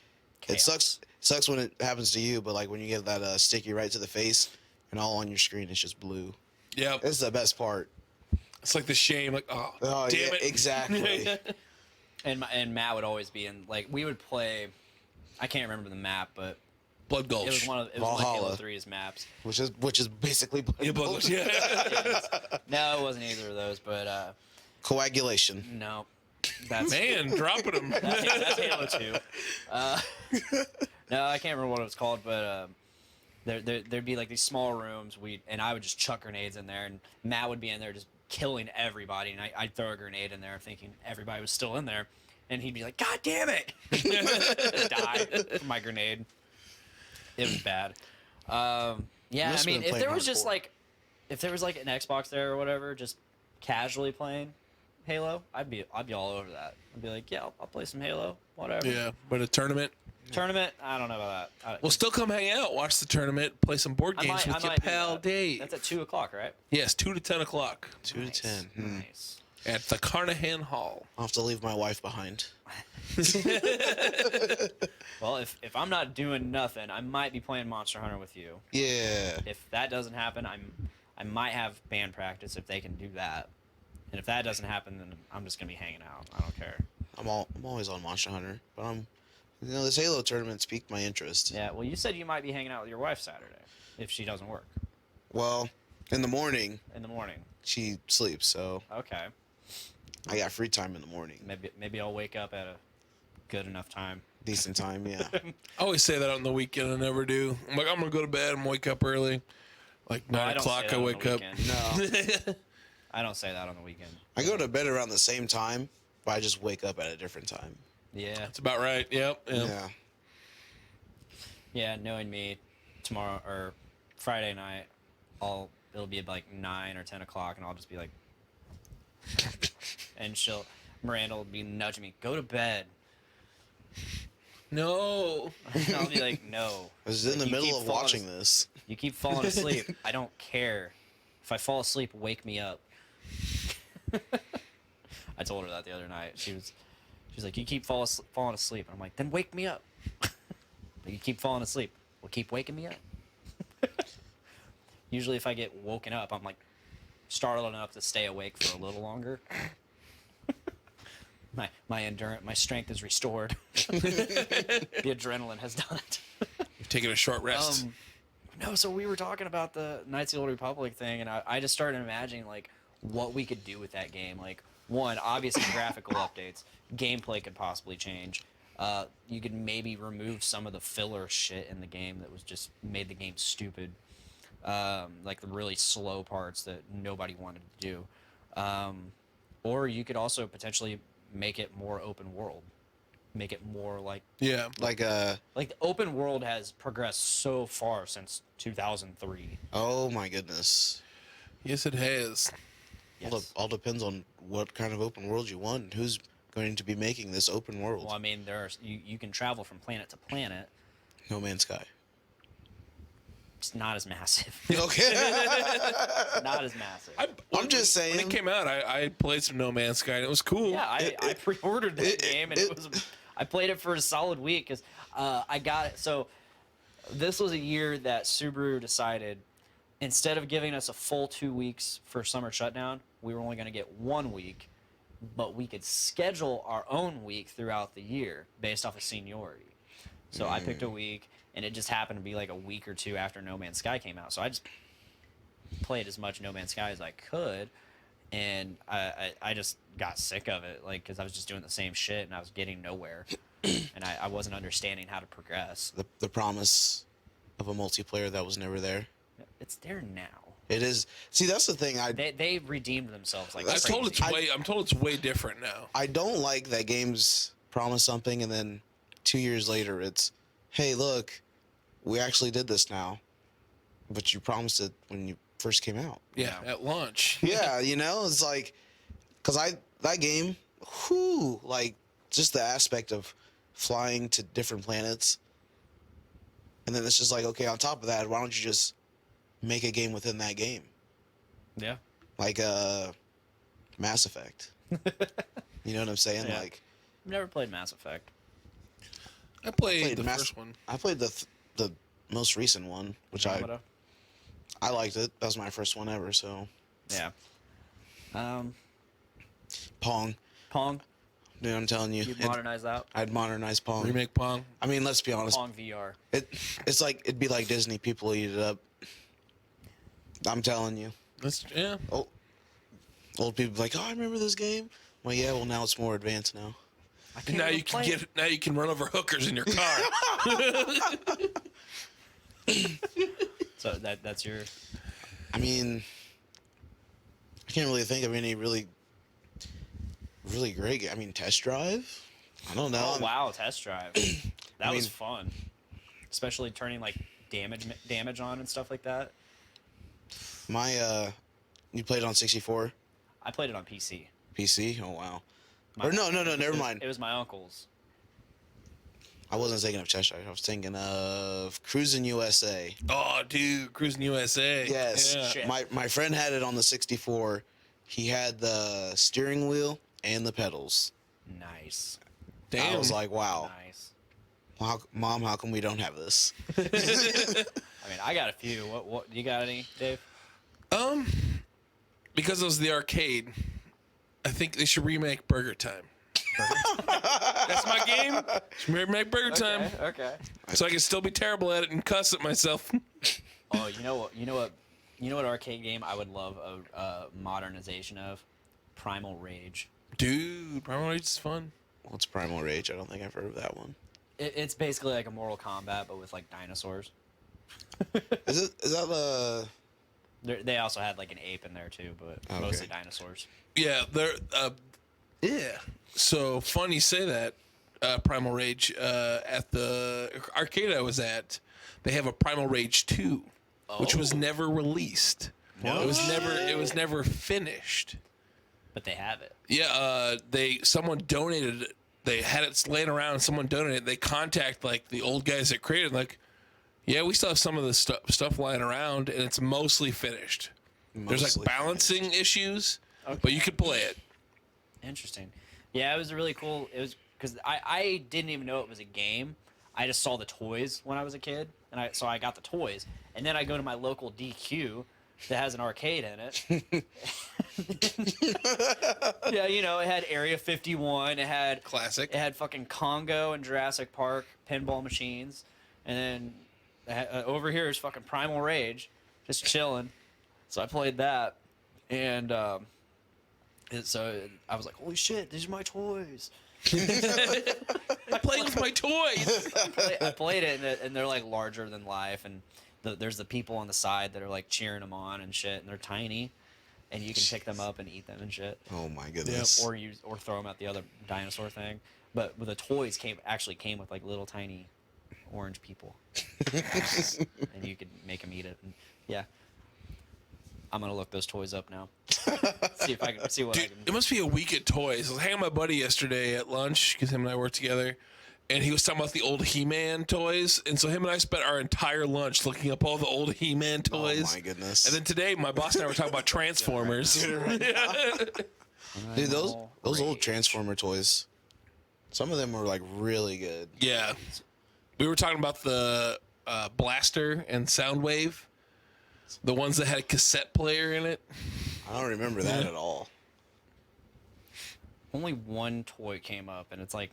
it Chaos. sucks when it happens to you, but like when you get that sticky right to the face, and all on your screen is just blue. Yep. It's the best part. It's like the shame. Like, oh Oh damn yeah, it. exactly. And Matt would always be in, like, we would play. I can't remember the map, but Blood Gulch. it was one of Halo Valhalla. 3's maps. which is basically Yeah, Blood Gulch. Yeah. No, it wasn't either of those, but coagulation. no, that's Man, dropping them. that's Halo 2. No, I can't remember what it was called, but there'd be like these small rooms. And I would just chuck grenades in there, and Matt would be in there just killing everybody, and I'd throw a grenade in there, thinking everybody was still in there, and he'd be like, "God damn it!" Die from my grenade. It was bad. Yeah, Must've I mean, been if playing there was just hardcore. like, if there was like an Xbox there or whatever, just casually playing Halo, I'd be all over that. I'd be like, yeah, I'll play some Halo, whatever. Yeah, but a tournament. Tournament, I don't know about that. We'll still come hang out, watch the tournament, play some board I games might with your do pal that. Dave. That's at 2:00, right? Yes, 2 to 10 o'clock 2 to 10. Nice. at the Carnahan Hall. I'll have to leave my wife behind. Well, if I'm not doing nothing, I might be playing Monster Hunter with you. Yeah. If that doesn't happen, I might have band practice if they can do that. And if that doesn't happen, then I'm just gonna be hanging out. I don't care. I'm always on Monster Hunter, but this Halo tournament's piqued my interest. Yeah. Well, you said you might be hanging out with your wife Saturday if she doesn't work Well, in the morning in the morning. she sleeps, so Okay. I got free time in the morning. Maybe I'll wake up at a good enough time. Decent time, yeah. I always say that on the weekend. I never do. I'm like, I'm going to go to bed and wake up early. Like 9 I don't o'clock, say I that on the wake up. weekend. No, I don't say that on the weekend. I go to bed around the same time, but I just wake up at a different time. Yeah. That's about right. Yep. Yeah. Yeah, knowing me, tomorrow or Friday night, it'll be like 9 or 10 o'clock, and I'll just be like, and Miranda will be nudging me, go to bed. No. And I'll be like, no. I was in the You middle keep of falling watching this. You keep falling asleep. I don't care. If I fall asleep, wake me up. I told her that the other night. She's like, you keep falling asleep. And I'm like, then wake me up. You keep falling asleep. Well, keep waking me up. Usually if I get woken up, I'm like startled enough to stay awake for a little longer. My endurance, my strength is restored. The adrenaline has done it. You've taken a short rest. No, so we were talking about the Knights of the Old Republic thing, and I just started imagining like what we could do with that game. Like, one, obviously graphical updates, gameplay could possibly change. You could maybe remove some of the filler shit in the game that was just made the game stupid, like the really slow parts that nobody wanted to do. Or you could also potentially make it more open world, make it more like Yeah. Like the open world has progressed so far since 2003. oh my goodness. Yes, it has. Yes. All depends on what kind of open world you want and who's going to be making this open world. Well, I mean, you can travel from planet to planet. No Man's Sky. It's not as massive. Okay. Not as massive. I'm just saying. When it came out, I played some No Man's Sky, and it was cool. Yeah, I pre-ordered that game, and it was. I played it for a solid week because I got it. So this was a year that Subaru decided, instead of giving us a full 2 weeks for summer shutdown, we were only going to get 1 week, but we could schedule our own week throughout the year based off of seniority. So I picked a week, and it just happened to be like a week or two after No Man's Sky came out. So I just played as much No Man's Sky as I could, and I just got sick of it, like, because I was just doing the same shit and I was getting nowhere. and I wasn't understanding how to progress. The promise of a multiplayer that was never there. It's there now. It is. See, that's the thing. They redeemed themselves like I'm crazy. I'm told it's way different now. I don't like that games promise something and then 2 years later it's, hey, look, we actually did this now, but you promised it when you first came out. Yeah, at launch. Yeah, it's like, because that game, like just the aspect of flying to different planets, and then it's just like, okay, on top of that, why don't you just make a game within that game? Yeah. Like Mass Effect. You know what I'm saying? Yeah. Like, I've never played Mass Effect. I played the first one. I played the most recent one, which Andromeda. I liked it. That was my first one ever. So Yeah. Pong, dude, I'm telling you, You modernize that. I'd modernize Pong. Remake Pong. I mean, let's be honest. Pong VR. It'd be like Disney. People eat it up. I'm telling you. Yeah. Old people like, oh, I remember this game. Well, yeah. Well, now it's more advanced now. And now you can run over hookers in your car. So that's your. I mean, I can't really think of any really great. I mean, Test Drive. I don't know. Oh wow, Test Drive. That was mean- fun, especially turning like damage on and stuff like that. You played on 64 I played it on PC. PC. Oh wow. My- Or no, never mind. It was my uncle's. I wasn't thinking of Test Drive. I was thinking of Cruising USA. Oh, dude, Cruising USA. Yes. Yeah. Shit. My friend had it on the 64. He had the steering wheel and the pedals. Nice. Damn. I was like, wow. Nice. Mom, how come we don't have this? I mean, I got a few. What you got any, Dave? Because it was the arcade, I think they should remake Burger Time. That's my game. Should remake Burger Time, Okay. so I can still be terrible at it and cuss at myself. Oh, you know what arcade game I would love a modernization of? Primal Rage. Dude, Primal Rage is fun. What's Primal Rage? I don't think I've heard of that one. It's basically like a Mortal Kombat, but with like dinosaurs. Is that the? They also had like an ape in there too, but Okay. mostly dinosaurs. Yeah, they're yeah. So funny you say that. Primal Rage at the arcade I was at, they have a Primal Rage 2, which was never released. No It was never finished. But they have it. Yeah, someone donated it. They had it laying around and someone donated it. They contact like the old guys that created it, like, yeah, we still have some of the stuff lying around and it's mostly finished. There's Mostly like balancing issues, Okay. but you could play it. Interesting. Yeah, it was really cool. It was because I didn't even know it was a game. I just saw the toys when I was a kid, and so I got the toys, and then I go to my local DQ that has an arcade in it. Yeah, it had Area 51. It had Classic. It had fucking Congo and Jurassic Park pinball machines, and then over here is fucking Primal Rage, just chilling. So I played that, and so I was like, "Holy shit, these are my toys!" I play with my toys. I played it, and they're like larger than life, and there's the people on the side that are like cheering them on and shit, and they're tiny, and you can pick them up and eat them and shit, Oh my goodness. or throw them at the other dinosaur thing. But the toys came with like little tiny orange people, and you could make them eat it. And yeah, I'm gonna look those toys up now. see if I can see what I Dude, can. it must be a week at toys. I was hanging with my buddy yesterday at lunch because him and I work together, and he was talking about the old He-Man toys, and so him and I spent our entire lunch looking up all the old He-Man toys. Oh my goodness. And then today, my boss and I were talking about Transformers. Dude, those old Transformer toys, some of them were like really good. Yeah, we were talking about the Blaster and Soundwave, the ones that had a cassette player in it. I don't remember that at all. Only one toy came up, and it's like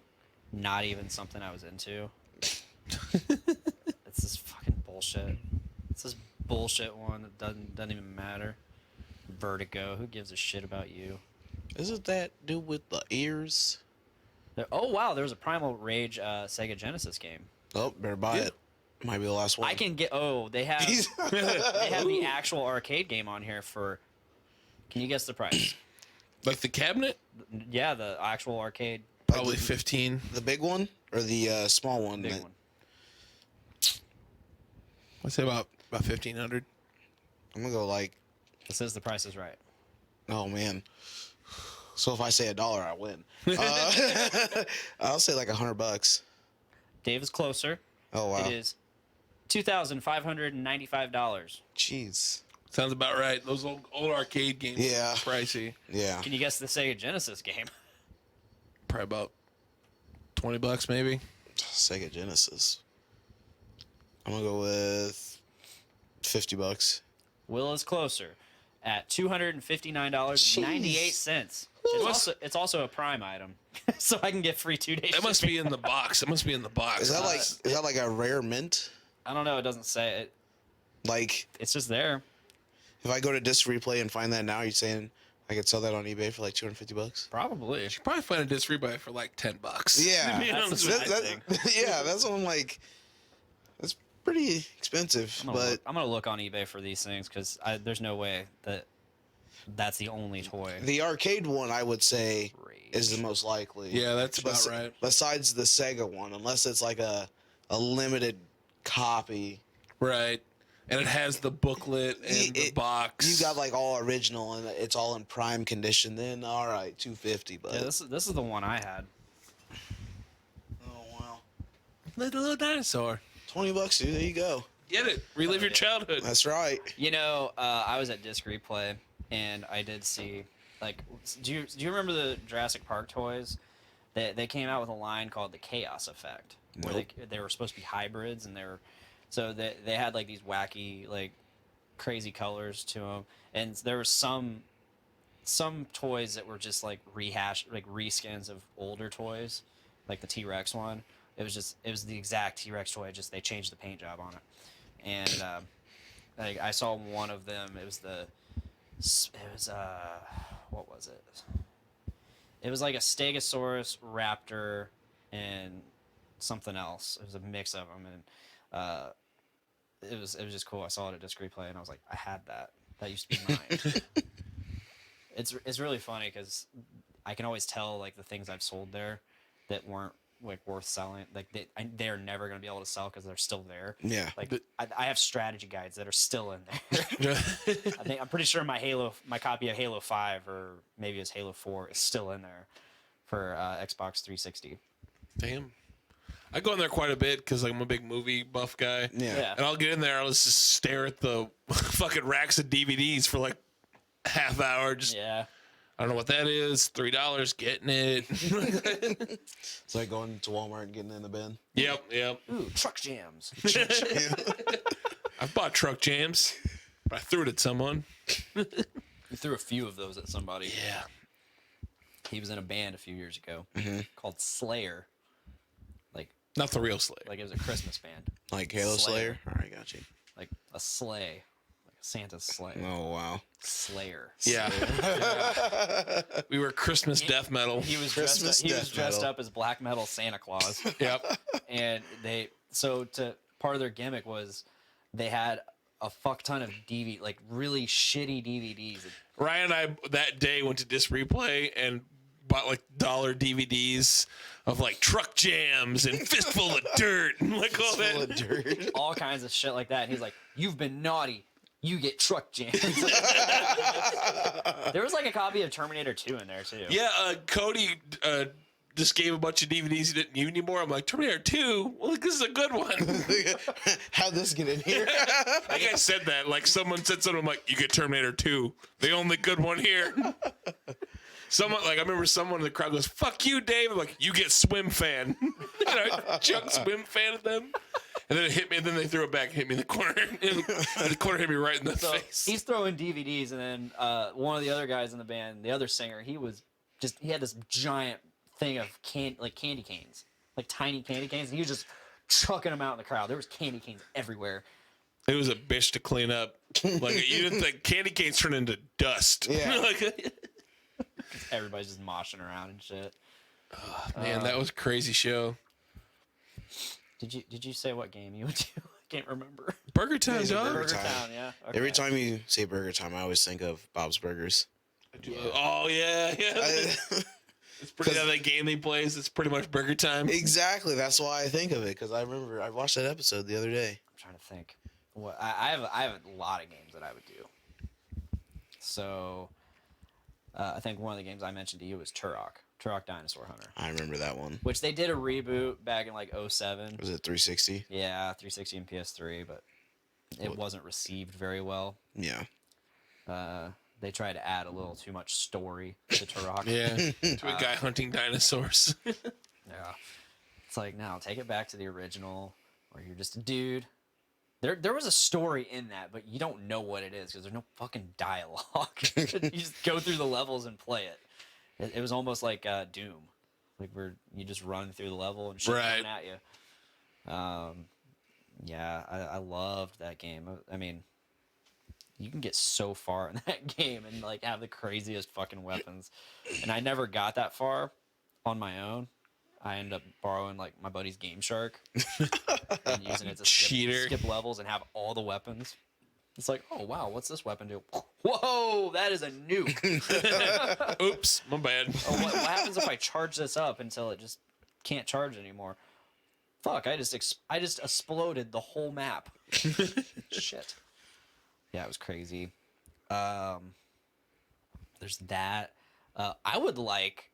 not even something I was into. It's this fucking bullshit. It's this bullshit one that doesn't even matter. Vertigo. Who gives a shit about you? Isn't that dude with the ears? Oh wow, there was a Primal Rage Sega Genesis game. Oh, better buy it. Might be the last one. I can get. Oh, they have the actual arcade game on here for. Can you guess the price? Like the cabinet? Yeah, the actual arcade. Probably 15. The big one or the small one? Big one. I'd say about 1,500. I'm gonna go like. It says the price is right. Oh man. So if I say $1, I win. I'll say like $100. Dave is closer. Oh wow. It is $2,595. Jeez. Sounds about right. Those old arcade games. Yeah. Pricey. Yeah. Can you guess the Sega Genesis game? Probably about $20 maybe. Sega Genesis. I'm gonna go with $50. Will is closer at $259.98. It's also a Prime item, so I can get free 2 days. That must be in the box. That must be in the box. Is that like a rare mint? I don't know. It doesn't say it. Like It's just there. if I go to Disc Replay and find that now, you're saying I could sell that on eBay for like $250? Probably. You probably find a disc rebuy for like $10. Yeah. You know what I'm saying? Yeah, that's what I'm like. That's pretty expensive, but I'm gonna look on eBay for these things because there's no way that's the only toy. the arcade one I would say is the Rage. most likely. Yeah, that's about right. Besides the Sega one, unless it's like a limited copy. Right. And it has the booklet and the box. You got like all original and it's all in prime condition. Then all right, $250. But Yeah, this is the one I had. oh wow, Little dinosaur. $20, dude. There you go. Get it. Relive your childhood. That's right. You know, I was at Disc Replay and I did see like, do you remember the Jurassic Park toys? They came out with a line called the Chaos Effect, where Nope. they were supposed to be hybrids, and they had like these wacky, like crazy colors to them, and there were some toys that were just like reskins of older toys, like the T-Rex one. It was the exact T-Rex toy, just they changed the paint job on it, and like I saw one of them. What was it? It was like a Stegosaurus, Raptor, and something else. It was a mix of them, and it was just cool. I saw it at Disc Replay, and I was like, I had that. That used to be mine. It's really funny because I can always tell like the things I've sold there that weren't like worth selling. Like they're never gonna be able to sell because they're still there. Yeah. Like I have strategy guides that are still in there. I'm pretty sure my copy of Halo 5 or maybe it's Halo 4 is still in there for Xbox 360. Damn. I go in there quite a bit because I'm a big movie buff guy. Yeah. And I'll get in there. I'll just stare at the fucking racks of DVDs for like half hour. Just Yeah. I don't know what that is. $3, getting it. It's like going to Walmart and getting in the bin. Yep. Ooh, truck jams. I've bought truck jams, but I threw it at someone. You threw a few of those at somebody. Yeah. He was in a band a few years ago called Slayer. Not the real Slayer. Like it was a Christmas band. Like Halo Slayer. Slayer. All right, got you. Like a sleigh. Like Santa's sleigh. Oh wow. Slayer. Yeah. We were Christmas death metal. He was Christmas dressed death metal. up as black metal Santa Claus. Yep. And part of their gimmick was they had a fuck ton of like really shitty DVDs. Ryan and I that day went to Disc Replay and bought like $1 DVDs of like truck jams and fistful of dirt and like all Full that. of dirt. All kinds of shit like that. And he's like, "You've been naughty. You get truck jams." There was like a copy of Terminator 2 in there too. Yeah, Cody just gave a bunch of DVDs he didn't use anymore. I'm like, Terminator 2? Well, this is a good one. How'd this get in here? Like I said that. Like someone said something, I'm like, you get Terminator 2. The only good one here. Someone, like, I remember someone in the crowd goes, "Fuck you, Dave." I'm like, "You get Swim Fan." And I chucked Swim Fan at them. And then it hit me, and then they threw it back and hit me in the corner. And the corner hit me right in the face. He's throwing DVDs, and then one of the other guys in the band, the other singer, he had this giant thing of candy canes, like tiny candy canes, and he was just chucking them out in the crowd. There was candy canes everywhere. It was a bitch to clean up. Like, you didn't think candy canes turn into dust. Yeah. Like, Everybody's just moshing around and shit. Man, that was a crazy show. Did you say what game you would do? I can't remember. Burger Time, Is it dog. Burger Burger Time. Town, yeah. Okay. Every time you say Burger Time, I always think of Bob's Burgers. Oh yeah. It's pretty. That game he plays. It's pretty much Burger Time. Exactly. That's why I think of it, because I remember I watched that episode the other day. I'm trying to think. What I have a lot of games that I would do. So, I think one of the games I mentioned to you was Turok Dinosaur Hunter, I remember that one. which they did a reboot back in like 07. Was it 360? Yeah, 360 and PS3, but it wasn't received very well. Yeah. They tried to add a little too much story to Turok. Yeah, to a guy hunting dinosaurs. Yeah. It's like, no, take it back to the original, where you're just a dude. There was a story in that, but you don't know what it is because there's no fucking dialogue. You just go through the levels and play it. It was almost like Doom, like where you just run through the level and shit coming at you. Yeah, I loved that game. I mean, you can get so far in that game and like have the craziest fucking weapons. And I never got that far on my own. I ended up borrowing like my buddy's Game Shark and using it to skip levels and have all the weapons. It's like, oh wow, what's this weapon do? Whoa, that is a nuke. Oops, my bad. Oh, what happens if I charge this up until it just can't charge anymore? Fuck, I just exploded the whole map. Shit. Yeah, it was crazy. There's that. I would like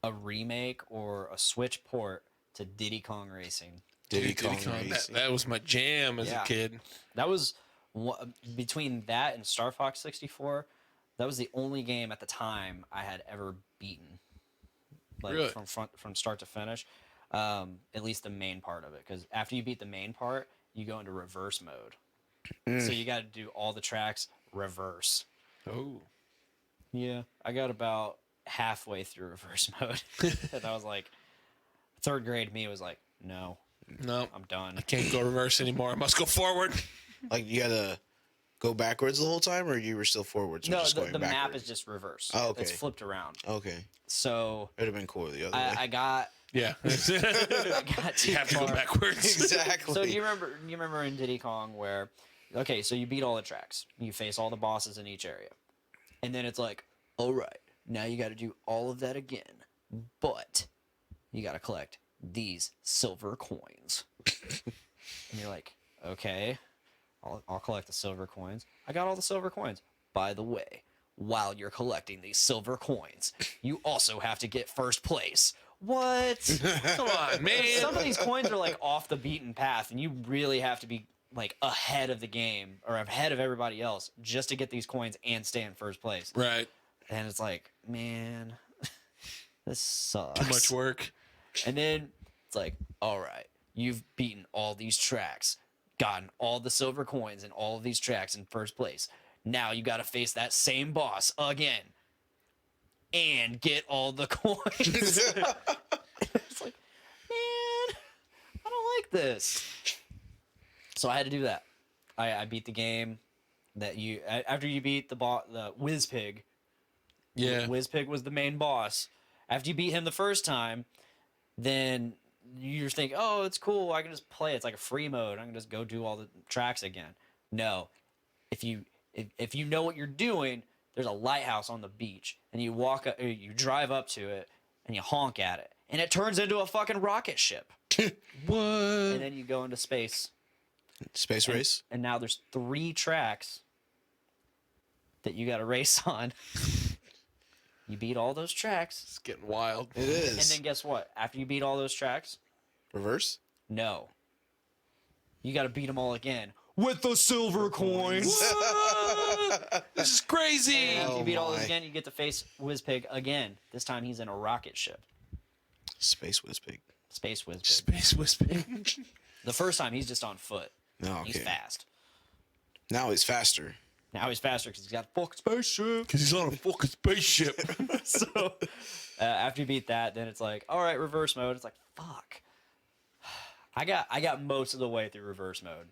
a remake or a Switch port to Diddy Kong Racing. Diddy Kong Racing. That was my jam as a kid. That was between that and Star Fox 64. That was the only game at the time I had ever beaten, like really? from start to finish. At least the main part of it, because after you beat the main part, you go into reverse mode. So you got to do all the tracks reverse. Oh, yeah. I got about halfway through reverse mode, and I was like, third grade me was like, no, I'm done. I can't go reverse anymore. I must go forward. Like you had to go backwards the whole time, or you were still forwards? No, just going the map backwards? is just reverse. Oh, okay. It's flipped around. Okay. So It'd have been cool the other way. I got Yeah, I got too you have to go far. backwards. Exactly. So do you remember in Diddy Kong where, okay, so you beat all the tracks, you face all the bosses in each area, and then it's like, all right, now you got to do all of that again, but you got to collect these silver coins. And you're like, okay, I'll collect the silver coins. I got all the silver coins. By the way, while you're collecting these silver coins, you also have to get first place. What? Come on, man. Some of these coins are like off the beaten path, and you really have to be like ahead of the game or ahead of everybody else just to get these coins and stay in first place. Right. And it's like, man, this sucks. Too much work. And then it's like, all right, you've beaten all these tracks, gotten all the silver coins and all of these tracks in first place. Now you got to face that same boss again and get all the coins. It's like, man, I don't like this. So I had to do that. I beat the game that after you beat the Whizpig. Yeah. Whizpig was the main boss. After you beat him the first time, then you just think, oh, it's cool. I can just play. It's like a free mode. I can just go do all the tracks again. No. If you know what you're doing, there's a lighthouse on the beach, and you you drive up to it, and you honk at it, and it turns into a fucking rocket ship. What? And then you go into space. Space race? And now there's 3 tracks that you got to race on. You beat all those tracks. It's getting wild. It is. And then guess what? After you beat all those tracks, Reverse? no. You got to beat them all again with the silver coins. This is crazy. And after you beat all those my. again, you get to face Whizpig again. This time he's in a rocket ship. Space Whizpig. Space Whizpig. Space whispering. The first time he's just on foot. Oh, He's okay. fast. Now he's faster. Now he's faster because he's got a fucking spaceship. Because he's on a fucking spaceship. So after you beat that, then it's like, all right, reverse mode. It's like, fuck. I got most of the way through reverse mode,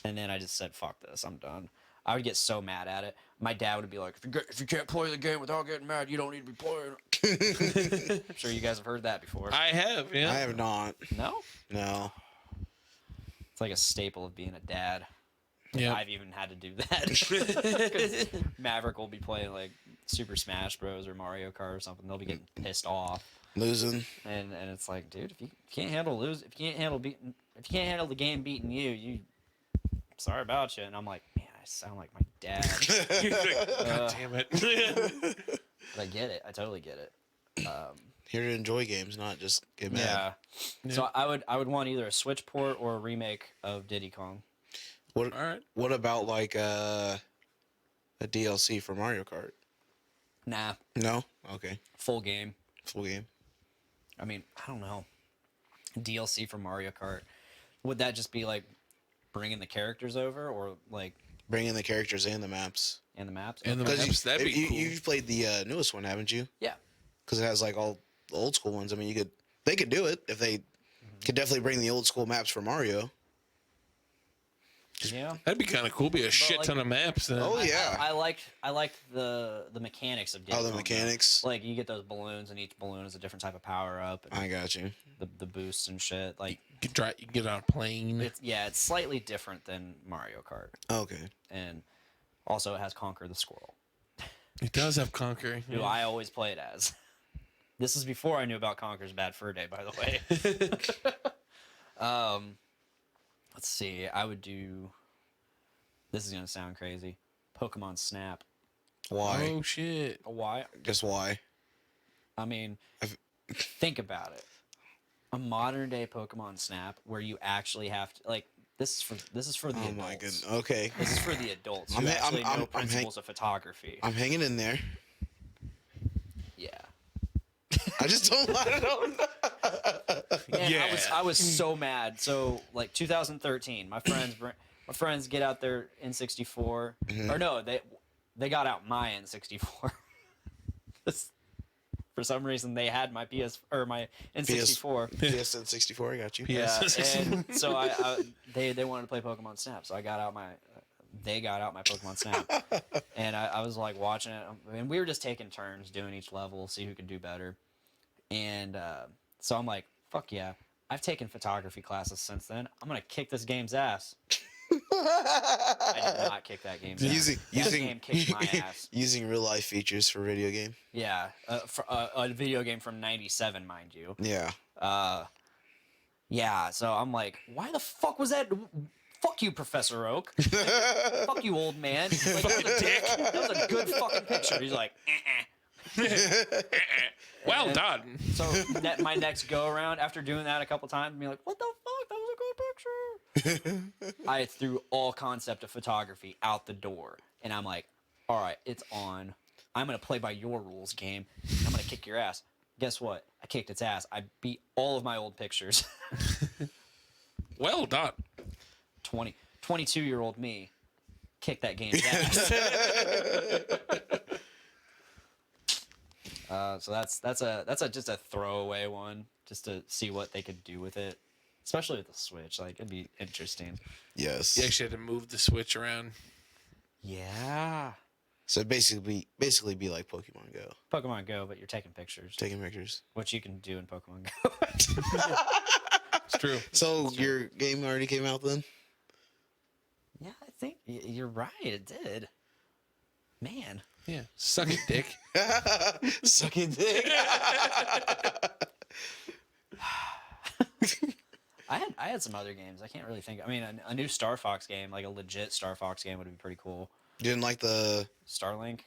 and then I just said, fuck this, I'm done. I would get so mad at it. My dad would be like, if you can't play the game without getting mad, you don't need to be playing it. I'm sure you guys have heard that before. I have, yeah. I have not. No? No. It's like a staple of being a dad. Yeah. I've even had to do that. 'Cause Maverick will be playing like Super Smash Bros. Or Mario Kart or something. They'll be getting pissed off. Losing. And it's like, dude, if you can't handle if you can't handle the game beating you, sorry about you. And I'm like, man, I sound like my dad. God damn it. But I get it. I totally get it. Here to enjoy games, not just get mad. Yeah. So I would want either a Switch port or a remake of Diddy Kong. What? All right. What about like a DLC for Mario Kart? Nah. No. Okay. Full game. Full game. I mean, I don't know. DLC for Mario Kart. Would that just be like bringing the characters over, or like Bring in the characters and the maps. and the maps? And the Okay. maps, that'd be cool. You've played the newest one, haven't you? Yeah. Because it has like all the old school ones. I mean, they could do it if they could definitely bring the old school maps for Mario. Yeah. That'd be kind of cool. Be a shit like- ton of maps. Then. Oh yeah. I liked the mechanics of Diddy Oh, the Kong, though. mechanics. Like you get those balloons, and each balloon is a different type of power up. And I got you. the boosts and shit. Like You can get on a plane. it's slightly different than Mario Kart, Okay. and also it has Conquer the Squirrel, It does have Conquer. who I always play it as. This is before I knew about Conquer's Bad Fur Day, by the way. Let's see. I would do. This is gonna sound crazy. Pokemon Snap. Why? Oh shit. Why? Just why? I mean, think about it. A modern day Pokemon Snap where you actually have to like this is for the Oh adults. my goodness. Okay. This is for the adults who I'm- actually I'm- know I'm principles of photography. I'm hanging in there. Yeah. I just don't. I don't know. Man, Yeah. I was so mad. So like 2013, my friends get out their N64, Mm-hmm. or no, they got out my N64. For some reason, they had my my N64. PSN 64. I got you. Yeah, and so they wanted to play Pokemon Snap, so they got out my Pokemon Snap, and I was like watching it, and we were just taking turns doing each level, see who could do better, and so I'm like, fuck yeah, I've taken photography classes since then. I'm gonna kick this game's ass. I did not kick that game's ass. That game kicked my ass. Using real life features for video game. Yeah, for a video game from '97, mind you. Yeah. Yeah, so I'm like, why the fuck was that? Fuck you, Professor Oak. Fuck you, old man. Like, that was a good fucking picture. He's like, Well And- done. So my next go around, after doing that a couple times, be like, what the fuck? That was a good picture. I threw all concept of photography out the door, and I'm like, all right, it's on. I'm gonna play by your rules, game. I'm gonna kick your ass. Guess what? I kicked its ass. I beat all of my old pictures. Well done. 22-year-old me kicked that game's ass. So that's just a throwaway one, just to see what they could do with it, especially with the Switch. Like, it'd be interesting. Yes. You actually had to move the Switch around. Yeah. So basically be like Pokemon Go. Pokemon Go, but you're taking pictures, Taking pictures. which you can do in Pokemon Go. It's true. So your game already came out then? Yeah, I think you're right. It did. Man. Yeah. Suck it, dick. Sucking dick. I had some other games. I can't really think. I mean, a new Star Fox game, like a legit Star Fox game, would be pretty cool. You didn't like the? Starlink.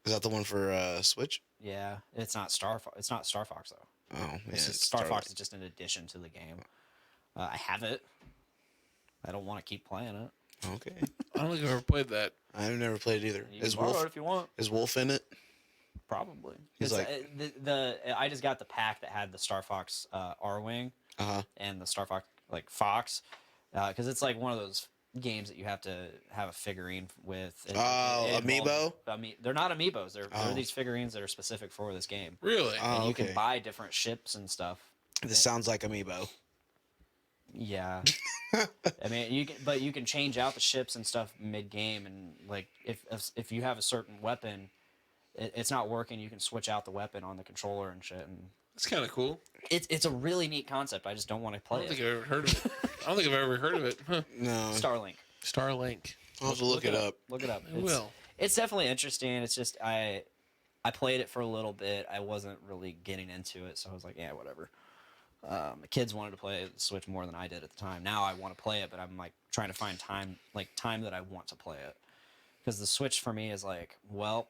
Is that the one for Switch? Yeah, it's not Star Fox though. Oh, yeah. It's just, Star Fox is just an addition to the game. I have it. I don't want to keep playing it. Okay. I don't think I've ever played that. I've never played it either. You can borrow it if you want. Is Wolf in it? Probably. He's It's, like- I just got the pack that had the Star Fox R-Wing Uh-huh. and the Star Fox Fox, because it's like one of those games that you have to have a figurine with. Amiibo? They're not amiibos. They're Oh. these figurines that are specific for this game. Really? Oh, And you okay. can buy different ships and stuff. This sounds like Amiibo. Yeah. I mean, you can change out the ships and stuff mid game, and like if you have a certain weapon, it's not working, you can switch out the weapon on the controller and shit. And That's kind of cool. it's a really neat concept. I just don't want to I play don't think it. I've ever heard of it. I don't think I've ever heard of it. Huh. No. Starlink. Starlink. I'll have to look it up. Look it up. I will. It's definitely interesting. It's just I played it for a little bit. I wasn't really getting into it, so I was like, yeah, whatever. The kids wanted to play the Switch more than I did at the time. Now I want to play it, but I'm like trying to find time that I want to play it. Because the Switch for me is like, well,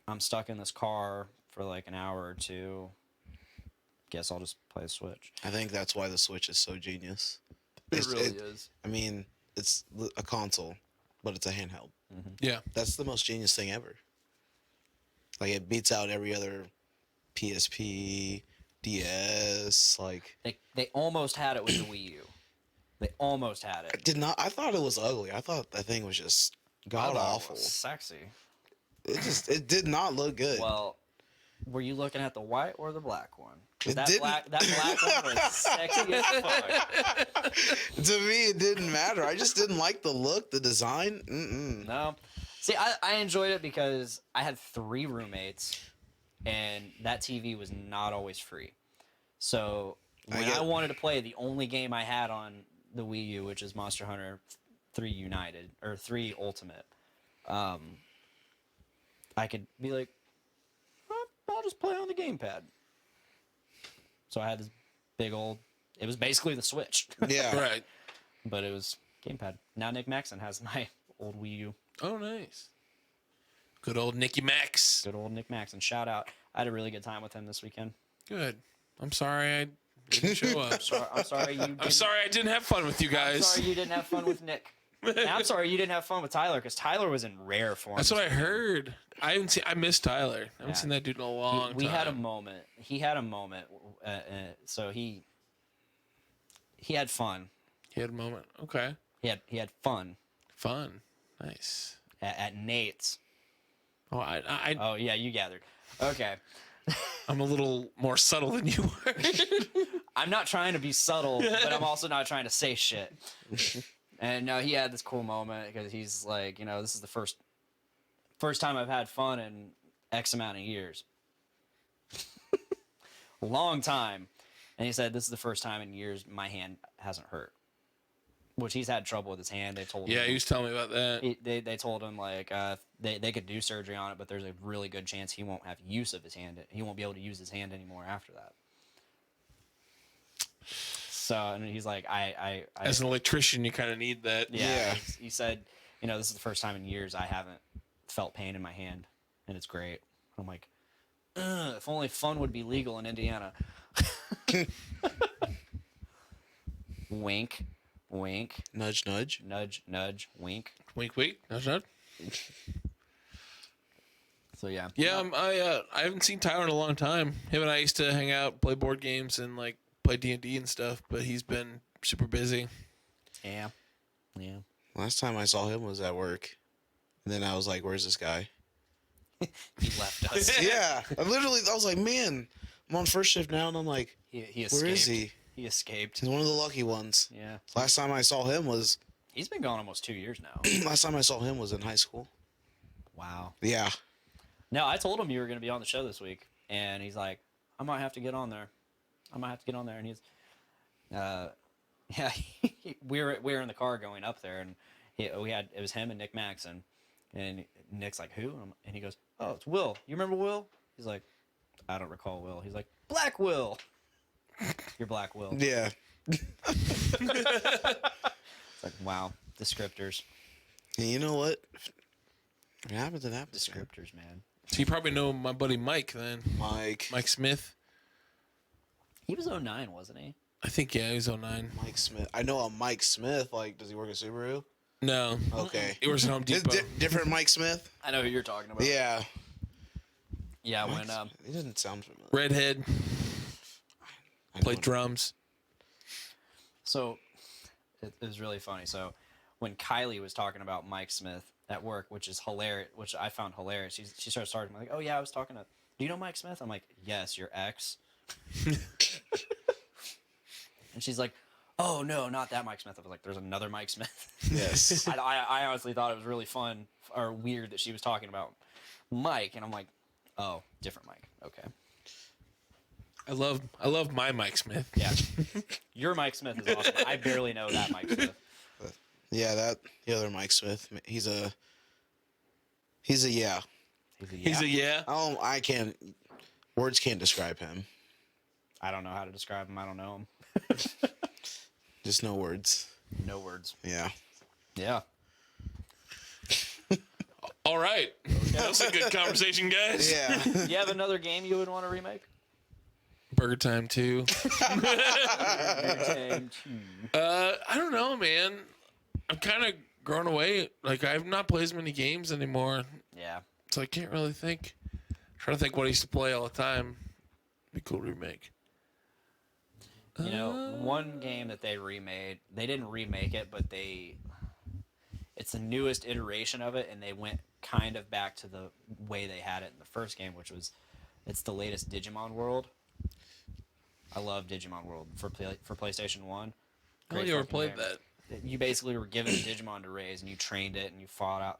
I'm stuck in this car for like an hour or two. Guess I'll just play the Switch. I think that's why the Switch is so genius. It really is. I mean, it's a console, but it's a handheld. Yeah. That's the most genius thing ever. Like, it beats out every other PSP, DS. Like, They almost had it with the Wii U. They almost had it. I thought it was ugly. I thought that thing was just god awful. Sexy. It did not look good. Well, were you looking at the white or the black one? 'Cause It that didn't- black one was sexy as fuck. To me, it didn't matter. I just didn't like the look, the design. No. See, I enjoyed it because I had 3 roommates, and that TV was not always free. So when I wanted to play the only game I had on the Wii U, which is Monster Hunter 3 United or 3 Ultimate, I could be like, I'll just play on the gamepad. So I had this big old. It was basically the Switch. Yeah. Right. But it was gamepad. Now Nick Maxon has my old Wii U. Oh, nice. Good old Nicky Max. Good old Nick Maxon. Shout out. I had a really good time with him this weekend. Good. I'm sorry I didn't show up. I'm sorry you. I'm sorry I didn't have fun with you I'm guys. sorry you didn't have fun with Nick. And I'm sorry you didn't have fun with Tyler because Tyler was in rare form. That's what I heard. I missed Tyler. I haven't seen that dude in a long time. We had a moment. He had a moment. So he had fun. He had a moment. Okay. He had fun Fun. Nice. at Nate's. Oh, Oh yeah, you gathered. Okay. I'm a little more subtle than you were. I'm not trying to be subtle, but I'm also not trying to say shit. And no, he had this cool moment because he's like, this is the first time I've had fun in X amount of years. Long time. And he said, this is the first time in years my hand hasn't hurt. Which he's had trouble with his hand. They told him. Yeah, he was telling me about that. They told him like they could do surgery on it, but there's a really good chance he won't have use of his hand. He won't be able to use his hand anymore after that. So, and he's like, I As an electrician, you kind of need that. Yeah. He said, this is the first time in years I haven't felt pain in my hand, and it's great. I'm like, if only fun would be legal in Indiana. Wink, wink, Nudge, nudge. nudge, nudge, wink. Wink, wink. That's not. So yeah. Yeah, I haven't seen Tyler in a long time. Him and I used to hang out, play board games, and like play D&D and stuff. But he's been super busy. Yeah. Yeah. Last time I saw him was at work. And then I was like, where's this guy? He left us. Yeah. I was like, man, I'm on first shift now. And I'm like, He escaped. where is he? He escaped. He's one of the lucky ones. Yeah. Last time I saw him was He's been gone almost 2 years now. last time I saw him was in high school. Wow. Yeah. No, I told him you were going to be on the show this week, and he's like, I might have to get on there. And he's, yeah, we were in the car going up there, and it was him and Nick Maxon, and Nick's like, who? And he goes, oh, it's Will. You remember Will? He's like, I don't recall Will. He's like, Black Will. You're Black Will. Yeah. It's like, wow, descriptors. And you know what? It happens, it happens. Descriptors, man. So you probably know my buddy Mike then. Mike Smith. He was 09, wasn't he? I think, yeah, he was 09. Mike Smith. I know a Mike Smith. Like, does he work at Subaru? No. Okay. He works at Home Depot. Different Mike Smith? I know who you're talking about. Yeah. Yeah, when He doesn't sound familiar. Redhead. I Played know. drums. So it was really funny. So when Kylie was talking about Mike Smith at work, which is hilarious, which I found hilarious, she started talking like, "Oh yeah, I was talking to. Do you know Mike Smith?" I'm like, "Yes, your ex." And she's like, oh no, not that Mike Smith. I was like, there's another Mike Smith. Yes. I honestly thought it was really fun or weird that she was talking about Mike, and I'm like, oh, different Mike. Okay. I love my Mike Smith. Yeah. Your Mike Smith is awesome. I barely know that Mike Smith. Yeah, the other Mike Smith. He's a yeah. He's a yeah. I can't. Words can't describe him. I don't know how to describe him. I don't know him. Just no words. No words. Yeah. Yeah. All right. That was a good conversation, guys. Yeah. You have another game you would want to remake? Burger Time 2. Game 2. I don't know, man. I'm kind of grown away. Like, I've not played as many games anymore, Yeah. so I can't really think. I'm trying to think what I used to play all the time. Be cool to remake. You know, one game that they remade, they didn't remake it, but it's the newest iteration of it, and they went kind of back to the way they had it in the first game, which was, it's the latest Digimon World. I love Digimon World for PlayStation 1. Oh, you ever played that? You basically were given a Digimon to raise, and you trained it, and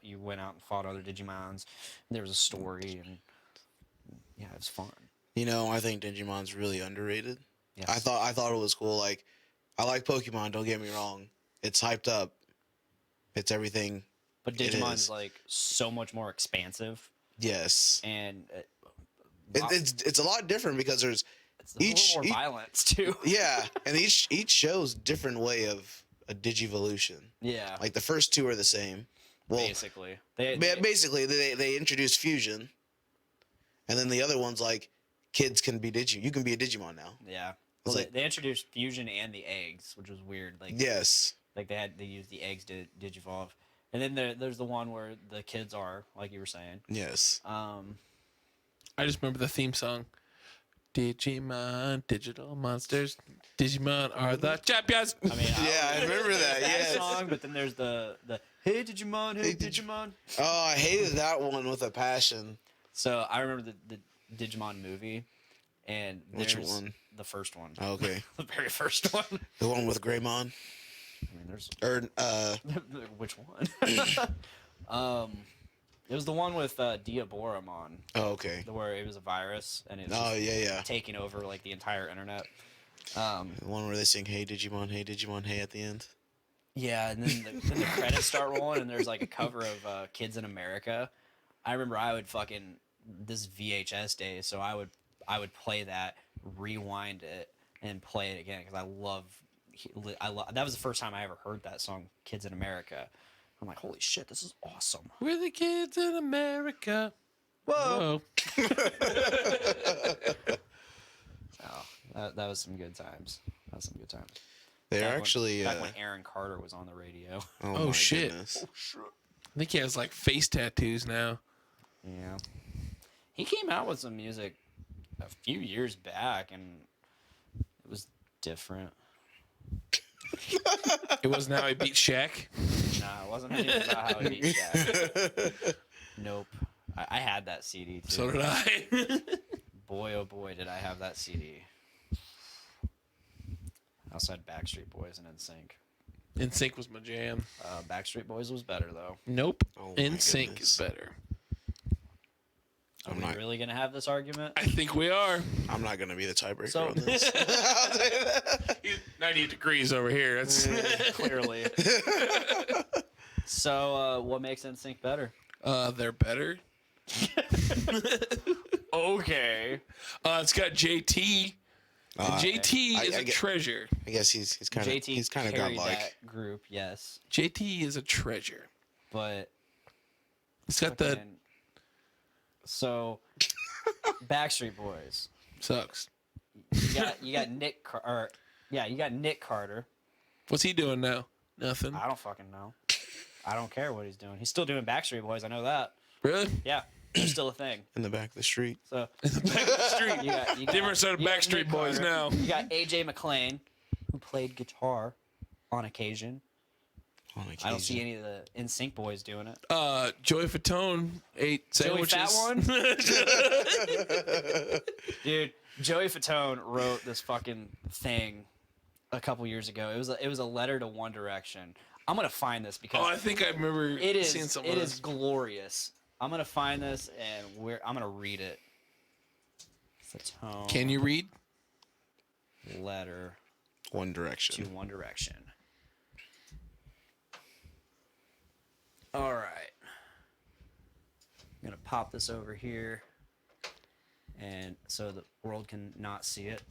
you went out and fought other Digimons. And there was a story, and yeah, it was fun. You know, I think Digimon's really underrated. Yes. I thought it was cool. Like, I like Pokemon. Don't get me wrong. It's hyped up. It's everything. But Digimon's like so much more expansive, Yes. and It's a lot different because there's it's a little more violence too. yeah, and each show's different way of a Digivolution. Yeah, Like the first two are the same. Well, basically, basically they introduced fusion, and then the other one's like kids can be You can be a Digimon now. yeah. It's Well, like- they introduced fusion and the eggs, which was weird. Like Yes. like they used the eggs to digivolve, and then there's the one where the kids are like you were saying. Yes. I just remember the theme song. Digimon, digital monsters. Digimon are the champions. I mean, Yeah, I remember that. that Yes. song, but then there's the hey Digimon, hey Digimon. Oh, I hated that one with a passion. So I remember the Digimon movie, and Which there's one? The first one. Oh, okay. The very first one. The one with Greymon? I mean, there's Or which one? It was the one with Diaboromon, oh, okay. where it was a virus and it was Oh, just yeah. taking over like the entire internet. The one where they sing hey Digimon, hey at the end. Yeah, and then the credits start rolling, and there's like a cover of Kids in America. I remember I would this VHS days, so I would play that, rewind it, and play it again because I love. That was the first time I ever heard that song, "Kids in America." I'm like, holy shit, this is awesome. We're the kids in America. Whoa. Oh, that was some good times. They're Back when- actually. back when Aaron Carter was on the radio. Oh, my shit. goodness. I think he has like face tattoos now. Yeah, he came out with some music a few years back, and it was different. It was now he beat Shaq. Nah, it wasn't anything about how he beat Shaq. Nope. I had that CD too. So did I. Boy, oh boy, did I have that CD. I also had Backstreet Boys and NSYNC. NSYNC was my jam. Backstreet Boys was better though. Nope. Oh my NSYNC goodness. is better. Are we really gonna have this argument? I think we are. I'm not gonna be the tiebreaker So on this. 98 degrees over here. That's clearly. So, what makes NSYNC better? they're better. Okay. It's got JT. And JT I is a get- treasure. I guess he's kind of JT he's kind of carried godlike. that group, yes, JT is a treasure. but It's got the fucking- so Backstreet Boys. sucks. You got Nick you got Nick Carter. What's he doing now? Nothing. I don't fucking know. I don't care what he's doing. He's still doing Backstreet Boys. I know that. Really? Yeah, they're still a thing. In the back of the street. So In the back of the street. you got Different side of you got Backstreet Nick Boys Carter. now. You got AJ McLean, who played guitar on occasion. On I don't see occasion. any of the NSYNC boys doing it. Joey Fatone ate Joey sandwiches. Fat one? Dude, Joey Fatone wrote this fucking thing a couple years ago. It was a letter to One Direction. I'm gonna find this because I think I remember seeing something. It is glorious. I'm gonna find this and I'm gonna read it. Fatone. Can you read? Letter One Direction. to One Direction. All right. I'm gonna pop this over here, and so the world can not see it.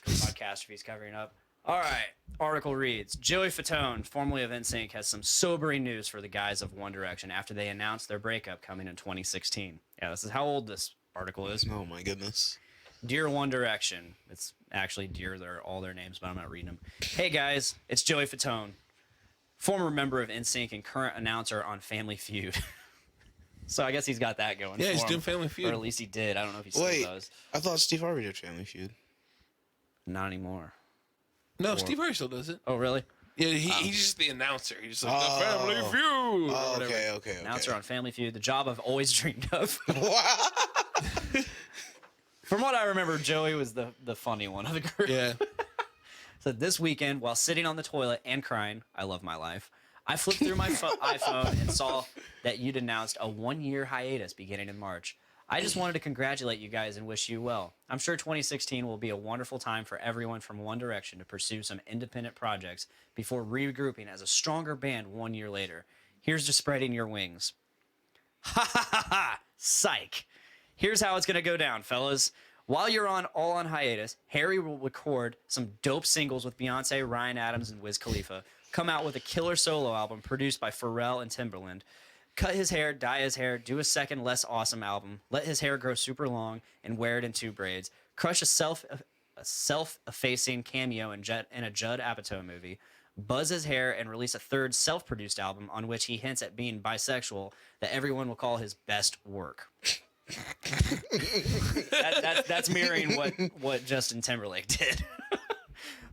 Podcastrophe is covering up. All right. Article reads: Joey Fatone, formerly of NSYNC, has some sobering news for the guys of One Direction after they announced their breakup coming in 2016. Yeah, this is how old this article is. Oh my goodness. Dear One Direction. It's actually dear, they're all their names, but I'm not reading them. Hey guys, it's Joey Fatone, former member of NSYNC and current announcer on Family Feud. So I guess he's got that going. Yeah, for he's him. doing Family Feud. Or at least he did. I don't know if he still Wait, does. I thought Steve Harvey did Family Feud. Not anymore. No, Steve Harvey still does it. Oh, really? Yeah, he's just the announcer. He's just like the Family Feud. or Oh, whatever. okay. Announcer on Family Feud, the job I've always dreamed of. Wow. From what I remember, Joey was the funny one of the group. Yeah. So this weekend, while sitting on the toilet and crying, I love my life, I flipped through my iPhone and saw that you'd announced a 1-year hiatus beginning in March. I just wanted to congratulate you guys and wish you well. I'm sure 2016 will be a wonderful time for everyone from One Direction to pursue some independent projects before regrouping as a stronger band 1 year later. Here's to spreading your wings. Ha ha ha ha! Psych! Here's how it's going to go down, fellas. While you're all on hiatus, Harry will record some dope singles with Beyonce, Ryan Adams, and Wiz Khalifa, come out with a killer solo album produced by Pharrell and Timbaland, cut his hair, dye his hair, do a second less awesome album, let his hair grow super long, and wear it in 2 braids, crush a self-effacing cameo in a Judd Apatow movie, buzz his hair, and release a 3rd self-produced album on which he hints at being bisexual that everyone will call his best work. That's mirroring what Justin Timberlake did.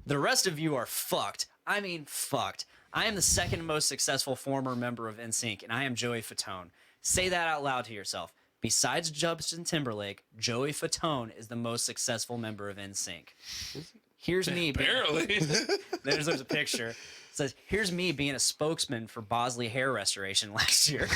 The rest of you are fucked. I mean, fucked. I am the 2nd most successful former member of NSYNC, and I am Joey Fatone. Say that out loud to yourself. Besides Justin Timberlake, Joey Fatone is the most successful member of NSYNC. Here's me. Apparently. There's a picture. It says, here's me being a spokesman for Bosley hair restoration last year.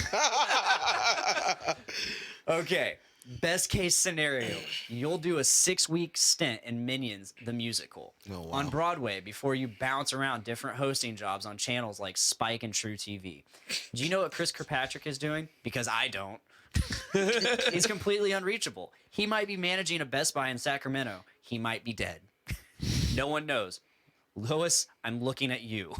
Okay. Best case scenario, you'll do a 6-week stint in Minions, the musical, on Broadway before you bounce around different hosting jobs on channels like Spike and True TV. Do you know what Chris Kirkpatrick is doing? Because I don't. He's completely unreachable. He might be managing a Best Buy in Sacramento. He might be dead. No one knows. Lois, I'm looking at you.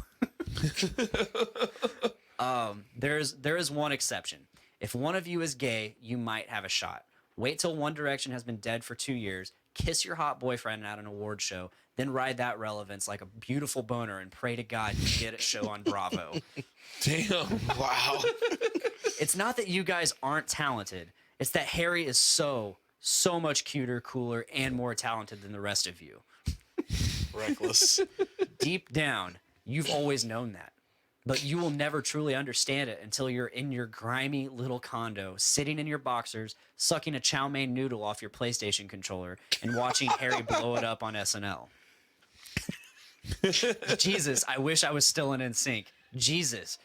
There is one exception. If one of you is gay, you might have a shot. Wait till One Direction has been dead for 2 years, kiss your hot boyfriend at an award show, then ride that relevance like a beautiful boner and pray to God you get a show on Bravo. Damn. Wow. It's not that you guys aren't talented. It's that Harry is so much cuter, cooler, and more talented than the rest of you. Reckless. Deep down, you've always known that. But you will never truly understand it until you're in your grimy little condo, sitting in your boxers, sucking a chow mein noodle off your PlayStation controller, and watching Harry blow it up on SNL. Jesus, I wish I was still in NSYNC. Jesus,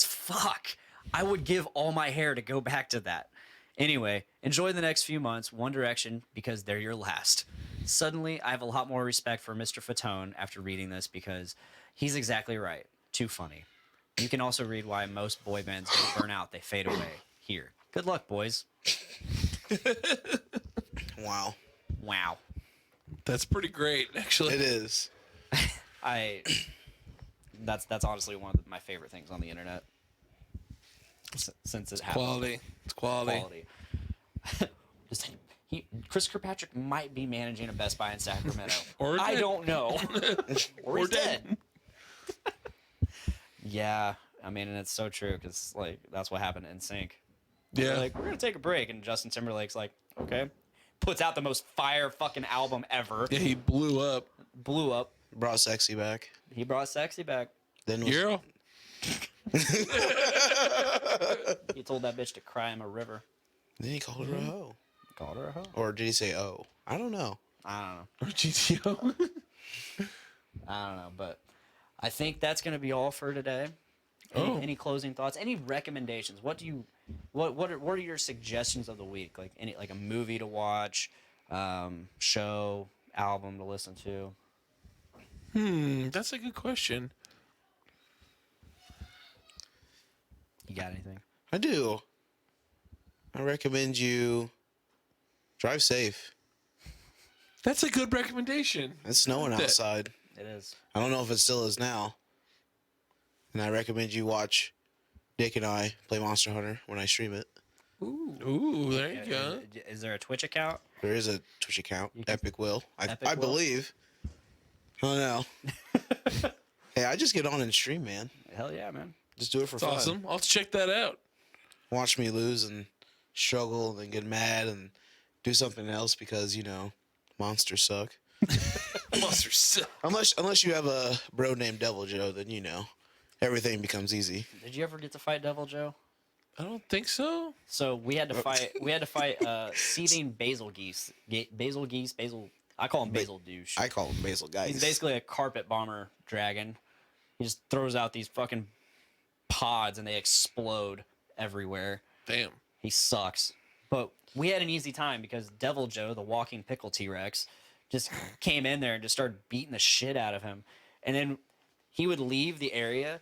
fuck. I would give all my hair to go back to that. Anyway, enjoy the next few months, One Direction, because they're your last. Suddenly, I have a lot more respect for Mr. Fatone after reading this because he's exactly right. Too funny. You can also read why most boy bands don't burn out. They fade away. Here. Good luck, boys. Wow. Wow. That's pretty great, actually. It is. That's honestly one of my favorite things on the internet. Since it happened. Quality. It's quality. Chris Kirkpatrick might be managing a Best Buy in Sacramento. Or I dead. don't know. or he's dead. dead. Yeah, I mean, and it's so true because like that's what happened in Sync. Yeah. Like we're gonna take a break, and Justin Timberlake's like, okay, puts out the most fire fucking album ever. Yeah, he blew up. Blew up. Brought Sexy back. He brought Sexy back. Then was, Euro? He told that bitch to cry him a river. Then he called her a hoe. Called her a hoe. Or did he say oh? I don't know. I don't know. Or GTO? I don't know, but I think that's going to be all for today. Any closing thoughts? Any recommendations? What are your suggestions of the week? Like a movie to watch, show, album to listen to? That's a good question. You got anything? I do. I recommend you drive safe. That's a good recommendation. It's snowing outside. It is. I don't know if it still is now. And I recommend you watch Dick and I play Monster Hunter when I stream it. Ooh, there you go. Is there a Twitch account? There is a Twitch account, Epic Will. Epic I Will? believe. I don't know. Hey, I just get on and stream, man. Hell yeah, man. Just do it for It's fun. awesome. I'll check that out. Watch me lose and struggle and then get mad and do something else because, monsters suck. Monsters. Unless you have a bro named Devil Joe, then everything becomes easy. Did you ever get to fight Devil Joe? I don't think so. So we had to fight. Seething basil geese. Basil. I call him basil douche. I call him Basil Guys. He's basically a carpet bomber dragon. He just throws out these fucking pods and they explode everywhere. Damn. He sucks. But we had an easy time because Devil Joe, the walking pickle T-Rex, just came in there and just started beating the shit out of him. And then he would leave the area.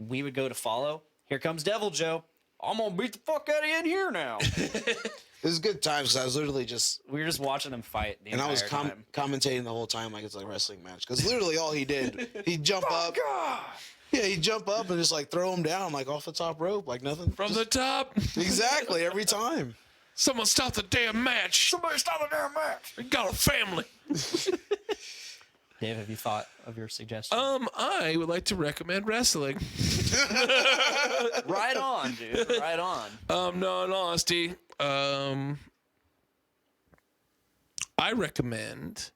We would go to follow. Here comes Devil Joe. I'm going to beat the fuck out of you in here now. It was good times because I was literally We were just watching them fight the and I was entire time. commentating the whole time like it's a wrestling match because literally all he did, he'd jump up. Yeah, he'd jump up and just like throw him down like off the top rope like nothing. From the top. Exactly, every time. Someone stop the damn match. Somebody stop the damn match. We got a family. Dave, have you thought of your suggestion? I would like to recommend wrestling. Right on, dude. Right on. No, in all honesty, I recommend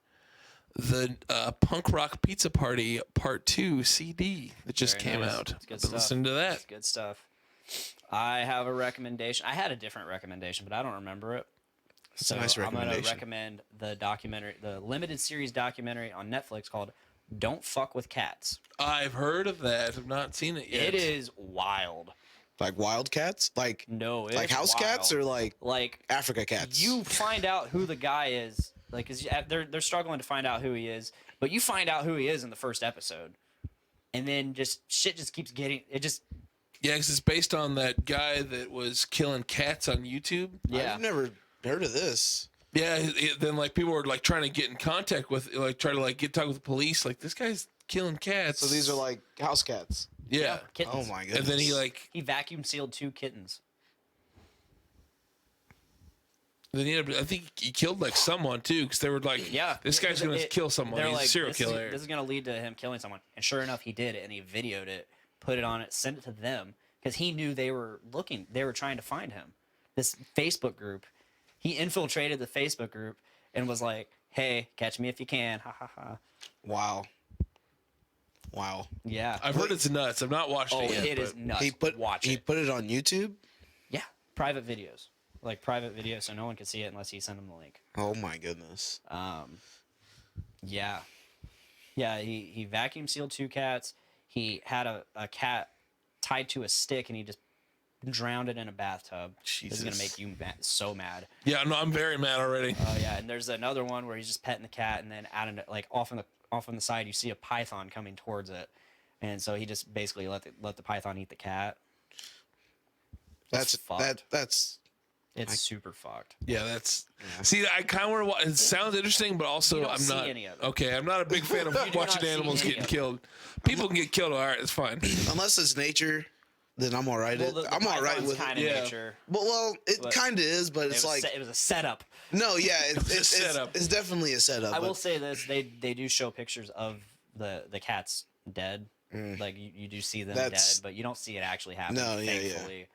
the Punk Rock Pizza Party Part 2 CD that just Very came nice. out. It's good I've been stuff. listening to that. It's good stuff. I have a recommendation. I had a different recommendation, but I don't remember it. It's a nice I'm going to recommendation. recommend the limited series documentary on Netflix called Don't Fuck with Cats. I've heard of that. I've not seen it yet. It is wild. Like wildcats? Like No, it's like house cats or wild. like Africa cats? You find out who the guy is, like, 'cause they're struggling to find out who he is, but you find out who he is in the first episode, and then shit just keeps getting it. Just Yeah, because it's based on that guy that was killing cats on YouTube. yeah, I've never heard of this. Yeah, then like people were like trying to get in contact with, like try to like get talk with the police. Like this guy's killing cats. So these are like house cats. yeah. kittens. Oh my goodness. And then he vacuum sealed 2 kittens. I think he killed like someone too, because they were like, Yeah, this guy's gonna kill someone. They're He's like, a serial this is- killer. This is gonna lead to him killing someone, and sure enough, he did it, and he videoed it, put it on it, sent it to them because he knew they were looking. They were trying to find him. This Facebook group. He infiltrated the Facebook group and was like, "Hey, catch me if you can." Ha ha ha. Wow. Yeah. I've heard it's nuts. I've not watched Oh, it yet. it is but- nuts. He put Watch it on YouTube? Yeah, private videos, so no one can see it unless you send them the link. Oh my goodness. Yeah. He vacuum sealed 2 cats. He had a cat tied to a stick, and he just drowned it in a bathtub. This is gonna Jesus. make you so mad. Yeah, no, I'm very mad already. Oh yeah, and there's another one where he's just petting the cat, and then out of like off on the side, you see a python coming towards it, and so he just basically let the python eat the cat. That's fucked. that's It's super fucked. Yeah, that's. See, I kind of want to. It sounds interesting, but also You don't I'm see not. any of it. Okay, I'm not a big fan of do not watching see animals any getting of it. killed. People can get killed. All right, it's fine. unless it's nature, then I'm all right. I'm all right with kind it. of Yeah. nature. Well, it But kind of is, but it's like it was a setup. no, yeah, it's setup. it's definitely a setup. I but will say this: they do show pictures of the cats dead. Like you do see them dead, That's- but you don't see it actually happen. No, yeah, yeah. thankfully.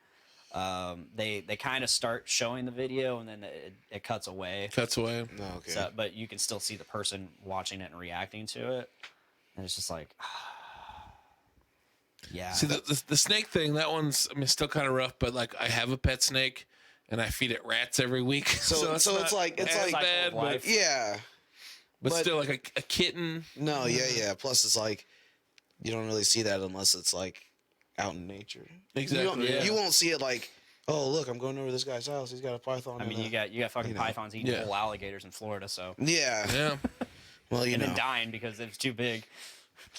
They kind of start showing the video and then it cuts away. Cuts away. No, okay. So, but you can still see the person watching it and reacting to it, and it's just like, yeah. See the snake thing. That one's still kind of rough, but like I have a pet snake, and I feed it rats every week. So not it's like as cycle bad, of but life. yeah. but still like a kitten. No, yeah. Plus, it's like you don't really see that unless it's like out in nature. Exactly. You won't see it like, oh look, I'm going over to this guy's house. He's got a python. I mean, you got fucking pythons eating whole alligators in Florida, so. Yeah. Well, you and know. then dying because it's too big.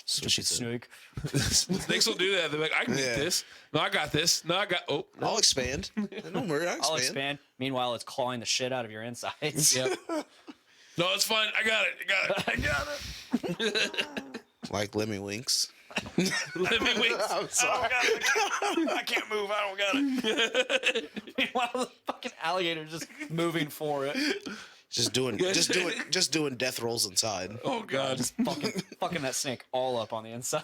Stupid snake. Snakes will do that. They're like, I can eat this. No, I got this. No, I got. Oh, no. I'll expand. Don't worry, I'll expand. Meanwhile, it's clawing the shit out of your insides. Yep. No, it's fine. I got it. I got it. Like Lemmy Winks. Let me wait. I'm sorry. I can't move. I don't got it. Meanwhile, the fucking alligator's just moving for it. Just doing death rolls inside. Oh God. Just fucking that snake all up on the inside.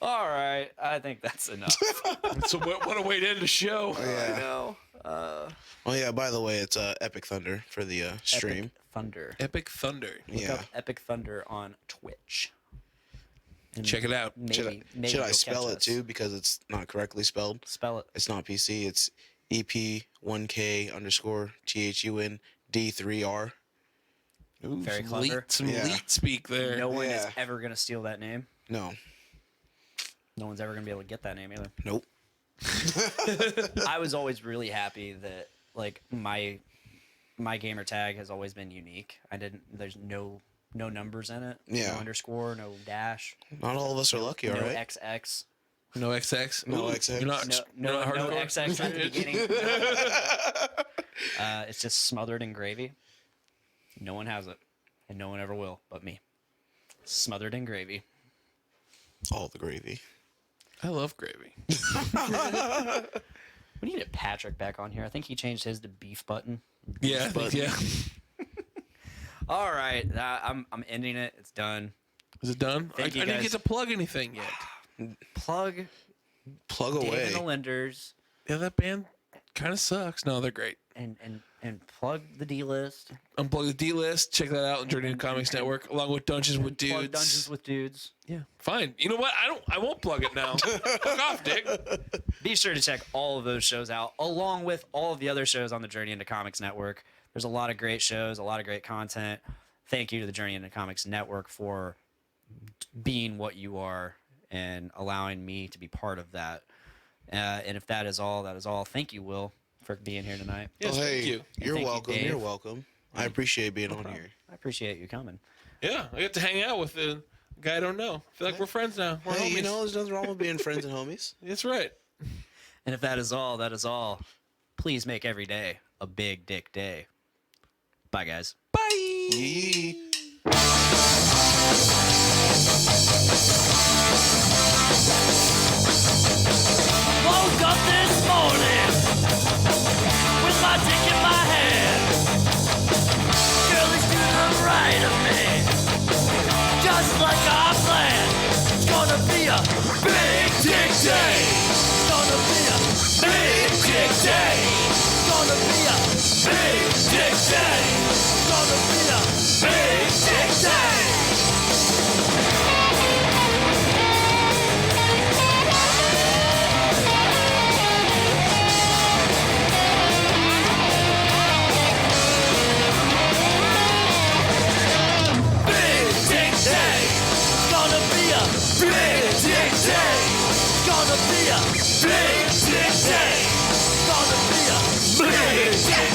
All right, I think that's enough. So what a way to end the show. Yeah. I know. Oh yeah. By the way, it's Epic Thunder for the stream. Epic Thunder. Look up Epic Thunder on Twitch. And Check it out. Maybe Should I you'll spell catch it us. too because it's not correctly spelled? Spell it. It's not PC. It's EP1K_THUND3R. Very clever. Some elite speak there. No one is ever gonna steal that name. No. No one's ever gonna be able to get that name either. Nope. I was always really happy that like my gamer tag has always been unique. There's no numbers in it. Yeah. No underscore, no dash. Not all of us are lucky, all No right? XX. No XX. No Ooh, XX. You're not. No you're not hardcore? XX at the beginning. It's just smothered in gravy. No one has it, and no one ever will, but me. Smothered in gravy. All the gravy. I love gravy. We need to get Patrick back on here. I think he changed his to beef button. Yeah. Yeah. All right, I'm ending it. It's done. Is it done? I Thank you, didn't guys. get to plug anything yet. Plug Plug Dave away. and the Lenders Yeah, that band kind of sucks. No, they're great. and plug the D list. Unplug the D list. Check that out on Journey to Comics Network, along with Dungeons with Dudes. Plug Dungeons with Dudes. Yeah, fine. You know what? I won't plug it now. Fuck off, Dick. Be sure to check all of those shows out, along with all of the other shows on the Journey into Comics Network. There's a lot of great shows, a lot of great content. Thank you to the Journey into Comics Network for being what you are and allowing me to be part of that. And if that is all, thank you, Will, for being here tonight. Yes, thank you. You're Thank you, welcome. Dave. You're welcome. I appreciate being on here. I appreciate you coming. Yeah, I get to hang out with a guy I don't know. I feel like we're friends now. We're Hey, homies. you know, there's nothing wrong with being friends and homies. That's right. And if that is all, please make every day a big dick day. Bye, guys. Yee. Woke up this morning with my dick in my hand. Girl is to the right of me, just like I planned. It's gonna be a big dick day. It's gonna be a big dick day. It's gonna be a big dick day. It's gonna be a big dick day. Big dick day. It's gonna be a big dick day. It's gonna be a big dick day. It's gonna be a big dick